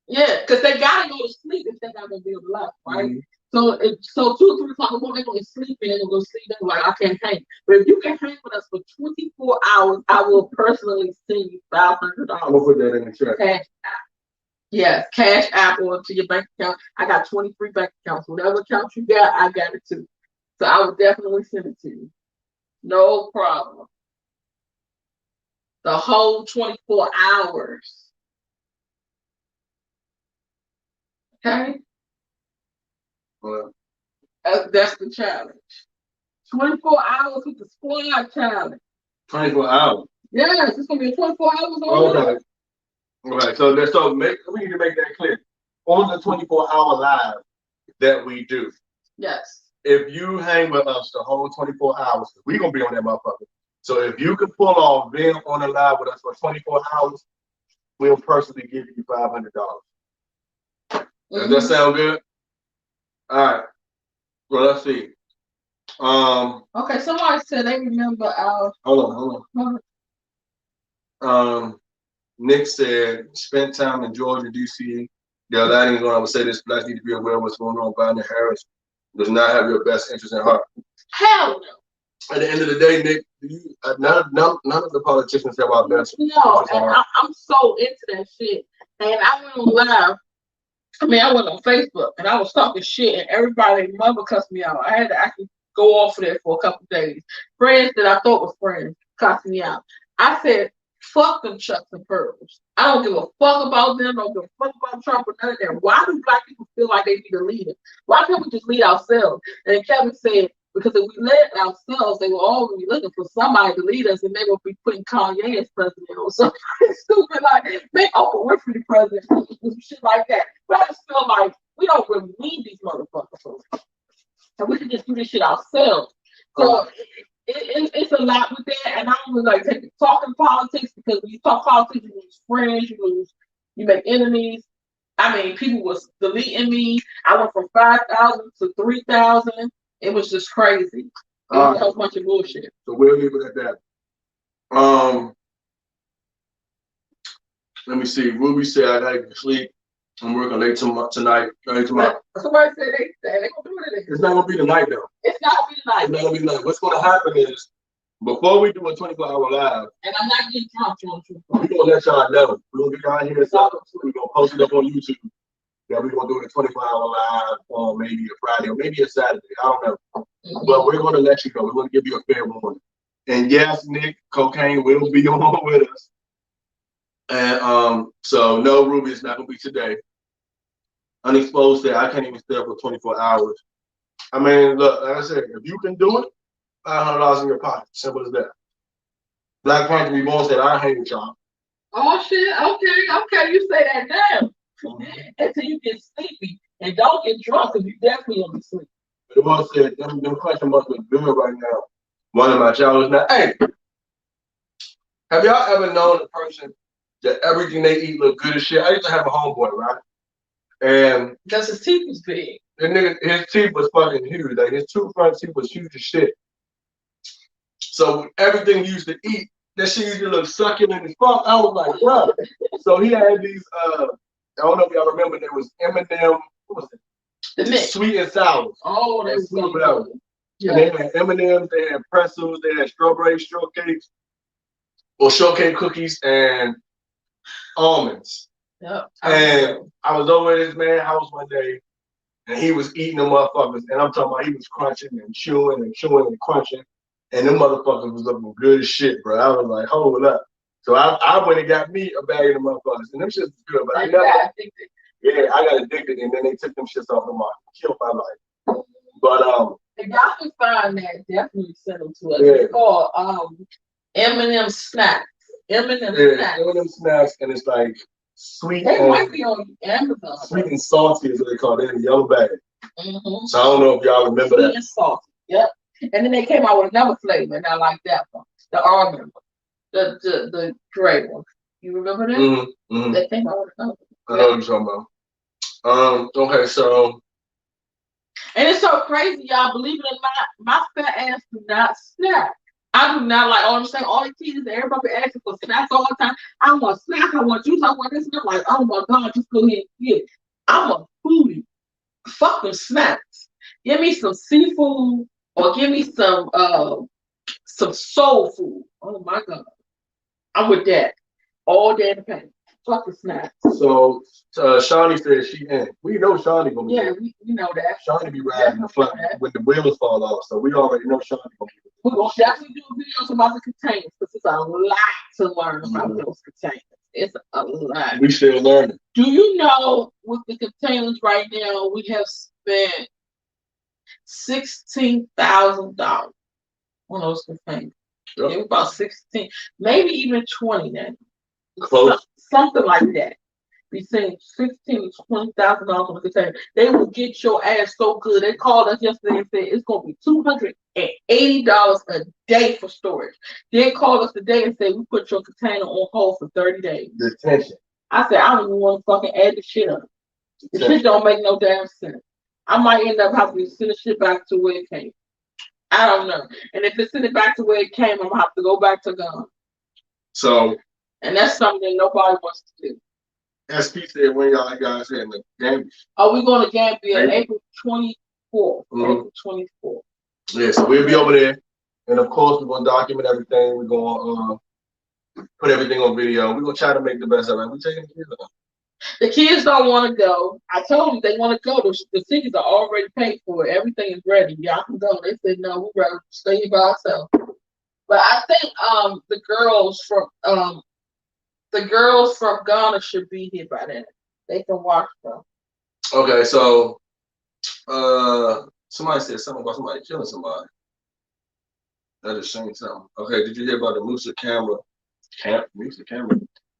Yeah, because they gotta go to sleep if they're not gonna be able to laugh, right? Mm-hmm. So 2 or 3 o'clock in the morning, they're gonna sleep and they're gonna go sleep. They're like, I can't hang. But if you can hang with us for 24 hours, I will personally send you $500. I'm gonna put that in the chat. Cash app. Yes, Cash App or to your bank account. I got 23 bank accounts. Whatever account you got, I got it too. So I would definitely send it to you. No problem. The whole 24 hours. Okay? Well, That's the challenge. 24 hours with the squad challenge. 24 hours. Yes, it's gonna be 24 hours on Okay. Okay. So we need to make that clear. On the 24-hour live that we do, Yes. if you hang with us the whole 24 hours, we're gonna be on that motherfucker. So if you can pull off being on the live with us for 24 hours, we'll personally give you $500. Does that sound good? All right. Well, let's see. Okay, somebody said they remember our. Hold on. Nick said, spent time in Georgia, D.C. The Atlanteans, when I would say this, blacks need to be aware of what's going on. Biden Harris does not have your best interest in heart. Hell no. At the end of the day, Nick, none of the politicians have our best interest in heart. I'm so into that shit. And I went on live. I went on Facebook and I was talking shit, and everybody, mother cussed me out. I had to actually go off of there for a couple of days. Friends that I thought were friends cussed me out. I said, fuck them Chucks and Pearls. I don't give a fuck about them. I don't give a fuck about Trump or none of them. Why do black people feel like they need a leader? Why can't we just lead ourselves? And Kevin said, because if we led ourselves, they will always be looking for somebody to lead us, and they will be putting Kanye as president or something stupid like make Oprah Winfrey president, shit like that. But I just feel like we don't really need these motherfuckers, and we can just do this shit ourselves. So it's a lot with that, and I don't really like talking politics, because when you talk politics, you lose friends, you make enemies. People was deleting me. I went from 5,000 to 3,000. It was just crazy. It was a whole bunch of bullshit. So we'll leave it at that. Let me see. Ruby said I gotta sleep. I'm working late tonight. Early tomorrow. Somebody said they gonna do it. It's not gonna be tonight though. It's not gonna be tonight. It's not gonna be tonight. What's gonna happen is, before we do a 24-hour live, and I'm not getting drunk, we're gonna let y'all know. We're gonna get y'all here. So we're gonna post it up on YouTube. Yeah, we're gonna do a 24-hour live on maybe a Friday or maybe a Saturday. I don't know. But we're gonna let you know. We're gonna give you a fair warning. And yes, Nick, cocaine will be on with us. And so no, Ruby, it's not gonna be today. Unexposed said I can't even stay up for 24 hours. Look, like I said, if you can do it, $500 in your pocket. Simple as that. Black Panther Reborn said I hate y'all. Oh shit, okay, you say that now. Until you get sleepy. And don't get drunk, because you definitely gonna be sleepy. But the one said, them question must be good right now. One of my children now. Hey, have y'all ever known a person that everything they eat look good as shit? I used to have a homeboy, right? And because his teeth was big. The nigga, his teeth was fucking huge. Like his two front teeth was huge as shit. So everything he used to eat, that shit used to look succulent as fuck. I was like, bro. So he had these don't know if y'all remember, there was Eminem. What was it? The mix. Sweet and sour. Oh, they was Sweet so whatever. good. And they had M&M's, they had pretzels, they had strawberry shortcakes, or shortcake cookies, and almonds. Yep. And I was over at this man's house one day, and he was eating the motherfuckers, and I'm talking about he was crunching and chewing and chewing and crunching, and them motherfuckers was looking good as shit, bro. I was like, hold up. So I went and got me a bag of the motherfuckers, and them shits was good, but I never, yeah, I got addicted, and then they took them shits off the market, killed my life. But if y'all can find that, definitely send them to us. Yeah. It's called M&M Snacks. M&M Snacks. M&M snacks, and it's like sweet They and might be on Amazon. sweet and salty is what they call it. In a yellow bag. Mm-hmm. So I don't know if y'all remember Sweet that. and salty. Yep. And then they came out with another flavor, and I like that one. The almond one. The gray one. You remember that? Mm-hmm. Mm-hmm. They came out with another one. I know what you're talking about. Okay, so. And it's so crazy, y'all. Believe it or not, my fat ass do not snack. I do not like all I'm saying. All the kids, everybody asking for snacks all the time. I want snacks. I want juice. I want this. And I'm like, oh my god, just go ahead and get it. I'm a foodie. Fuck them snacks. Give me some seafood or give me some soul food. Oh my god, I'm with that all day in the pain. Fuck the snacks. So Shawnee said she in. We know Shawnee gonna be. Yeah, we know that. Shawnee be riding the front when the wheels fall off. So we already know Shawnee gonna be. We're gonna definitely do videos about the containers because it's a lot to learn about those containers. It's a lot. We still learning. Do you know with the containers right now we have spent $16,000 on those containers? Yep. Maybe about 16, maybe even 20 now. Close. Something like that. Be saying $16,000 to $20,000 on the container. They will get your ass so good. They called us yesterday and said it's gonna be $280 a day for storage. They called us today and said we put your container on hold for 30 days. Detention. I said I don't even want to fucking add the shit up. The shit don't make no damn sense. I might end up having to send the shit back to where it came. I don't know. And if they send it back to where it came, I'm gonna have to go back to Ghana. So. And that's something that nobody wants to do. SP said when y'all guys in the game. Are we going to Gambia April 24th? Mm-hmm. April 24th. Yeah, so we'll be over there. And of course, we're going to document everything. We're going to put everything on video. We're going to try to make the best of it. We're taking the kids out. The kids don't want to go. I told them they want to go. The tickets are already paid for. Everything is ready. Y'all can go. They said, no, we'd rather stay here by ourselves. But I think the girls from Ghana should be here by then. They can watch them. Okay, so somebody said something about somebody killing somebody. That is saying something. Okay, did you hear about the Musa Cameron,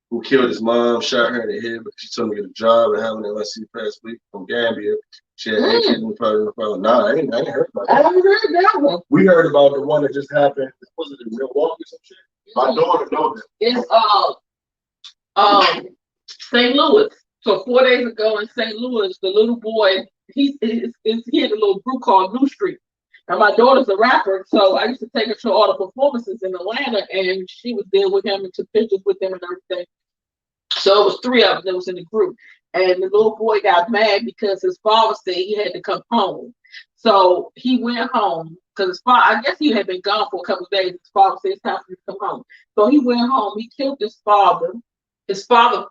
who killed his mom, shot her in the head because she told him to get a job and having an LSC past week from Gambia. She had 8 kids in the problem. Nah, I ain't heard about that. I haven't heard that one. We heard about the one that just happened. Was it in Milwaukee or some shit? My daughter knows it. It's St. Louis. So 4 days ago in St. Louis, the little boy, he had a little group called New Street. And my daughter's a rapper, so I used to take her to all the performances in Atlanta, and she was there with him and took pictures with him and everything. So it was 3 of them that was in the group. And the little boy got mad because his father said he had to come home. So he went home because his father, I guess he had been gone for a couple of days. His father said it's time for you to come home. So he went home. He killed his father. His father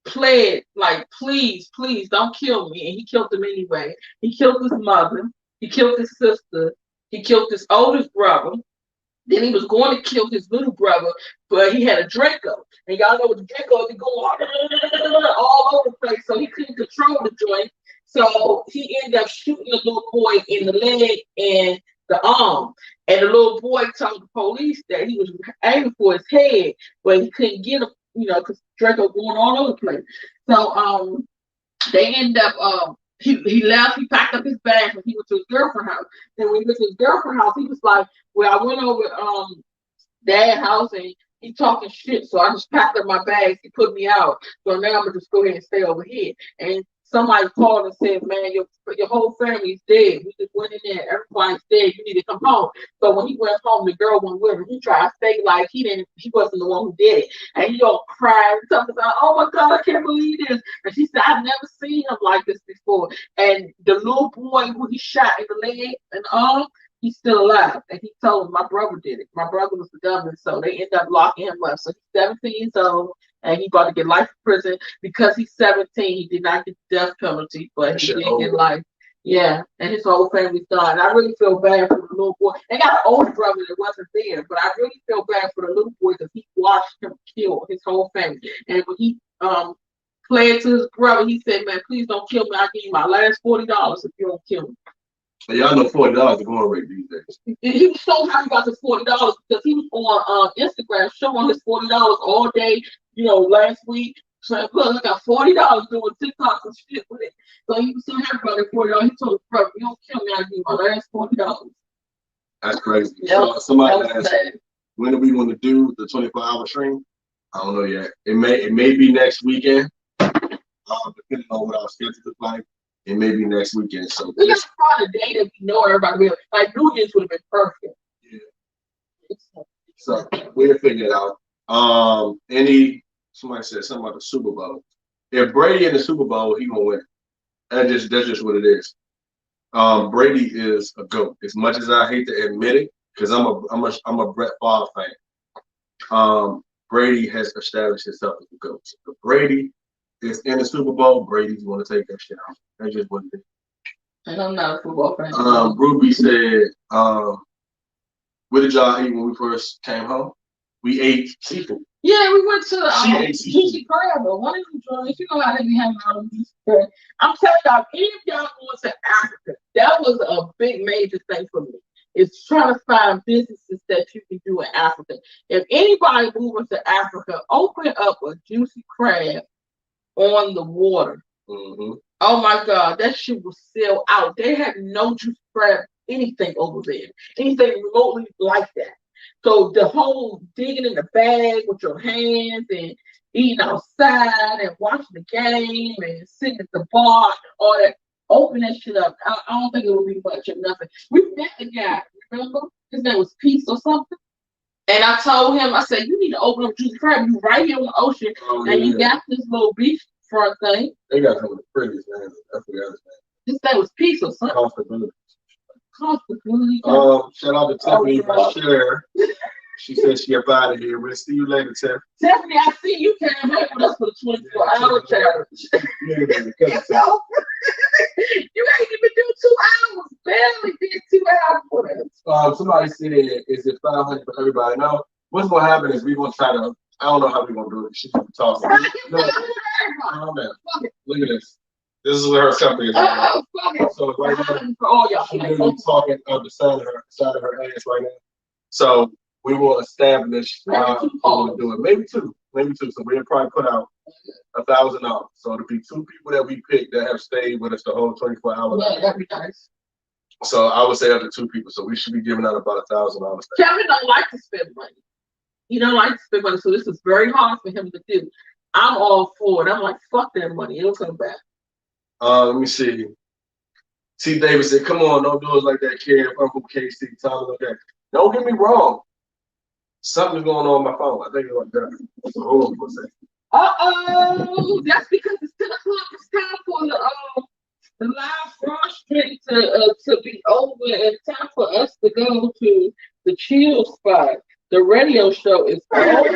pled like, please, please don't kill me. And he killed him anyway. He killed his mother. He killed his sister. He killed his oldest brother. Then he was going to kill his little brother, but he had a Draco. And y'all know what the Draco is going all over the place. So he couldn't control the joint. So he ended up shooting the little boy in the leg and the arm. And the little boy told the police that he was aiming for his head, but he couldn't get him, because Draco going all over the place. So they ended up he left, he packed up his bags and he went to his girlfriend's house. Then when he went to his girlfriend's house, he was like, well, I went over dad's house and he talking shit. So I just packed up my bags, he put me out. So now I'm gonna just go ahead and stay over here. And somebody called and said, man, your whole family's dead. We just went in there, everybody's dead. You need to come home. So when he went home, the girl went with him. He tried to stay like he wasn't the one who did it. And he all cried and talking about, oh my God, I can't believe this. And she said, I've never seen him like this before. And the little boy who he shot in the leg and arm, he's still alive. And he told him, my brother did it. My brother was the gunman. So they ended up locking him up. So he's 17 years old. And he about to get life in prison because he's 17. He did not get the death penalty, but he did get life. Yeah, and his whole family's died. I really feel bad for the little boy. They got an older brother that wasn't there, but I really feel bad for the little boy because he watched him kill his whole family. And when he pled to his brother, he said, "Man, please don't kill me. I'll give you my last $40 if you don't kill me." Y'all know $40 is going rate these days. He was so happy about the $40 because he was on Instagram showing his $40 all day. Last week. So look, I got $40 doing TikTok and shit with it. So he was so happy about that $40. He told his brother, "You don't kill me, I'll give you my last $40. That's crazy. Yep. Somebody asked, when are we going to do the 24-hour stream? I don't know yet. It may be next weekend, depending on what our schedule is like. It may be next weekend. So we gotta find a day that we know everybody will. Like New Year's would have been perfect. Yeah. So we'll figure it out. Somebody said something about the Super Bowl. If Brady in the Super Bowl, he gonna win. That's just what it is. Brady is a GOAT. As much as I hate to admit it, because I'm a Brett Favre fan. Brady has established himself as a GOAT. If Brady is in the Super Bowl, Brady's gonna take that shit out. That's just what it is. And I'm not a football fan. Ruby said, what did y'all eat when we first came home? We ate seafood. Yeah, we went to Juicy Crab, but one of them joints, you know how they be having all them Juicy Crab. I'm telling y'all, any of y'all going to Africa, that was a big major thing for me. Is trying to find businesses that you can do in Africa. If anybody moving to Africa, open up a Juicy Crab on the water. Mm-hmm. Oh my God, that shit will sell out. They had no Juicy Crab anything over there, anything remotely like that. So the whole digging in the bag with your hands and eating outside and watching the game and sitting at the bar, all that, open that shit up. I don't think it would be much of nothing. We met a guy, remember? His name was Peace or something. And I told him, I said, you need to open up Juicy Crab. You right here on the ocean, and you got this little beachfront thing. They got some of the prettiest names. I forgot his name. His name was Peace or something. Shout out to Tiffany for share. She said she up out of here. We'll see you later, Tiff. Tiffany, I see you came back with us for the 24-hour challenge. You ain't even do 2 hours. Barely did 2 hours for us. Somebody said, is it 500 for everybody? No. What's going to happen is we're going to try to, I don't know how we're going to do it. She's going to talk. Oh, man. Look at this. This is where her company is. So right now, she's literally talking on the side of her ass right now. So we will establish how we'll do it. Maybe two. So we'll probably put out $1,000. So it'll be 2 people that we picked that have stayed with us the whole 24 hours. Yeah, that'd be nice. So I would say up to 2 people. So we should be giving out about $1,000. Kevin don't like to spend money. He don't like to spend money, so this is very hard for him to do. I'm all for it. I'm like, fuck that money. It'll come back. Let me see. T. Davis said, come on, don't do us like that, kid. Uncle KC, Tom, like that. Don't get me wrong. Something's going on my phone. I think it's like that. So hold on for a second. Uh-oh. That's because it's 10 o'clock. It's time for the live frostration to be over, and time for us to go to the chill spot. The radio show is over.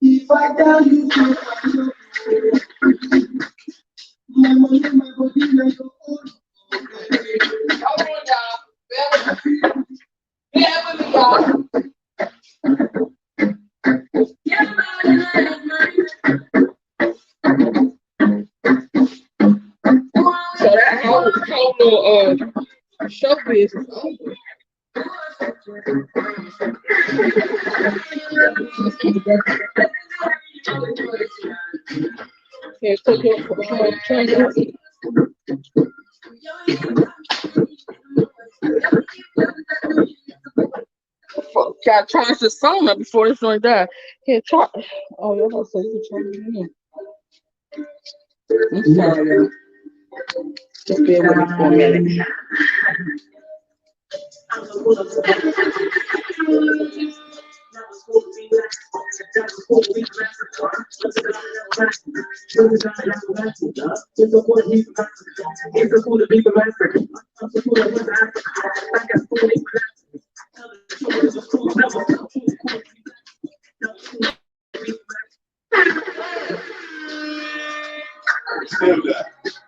If I tell you my body like a that whole show business over. Yeah, take your gotta charge the phone up before this joint die. Here, charge. Oh, y'all gonna say you can charge me. I'm sorry, y'all. Just bear with me for a minute. Still that.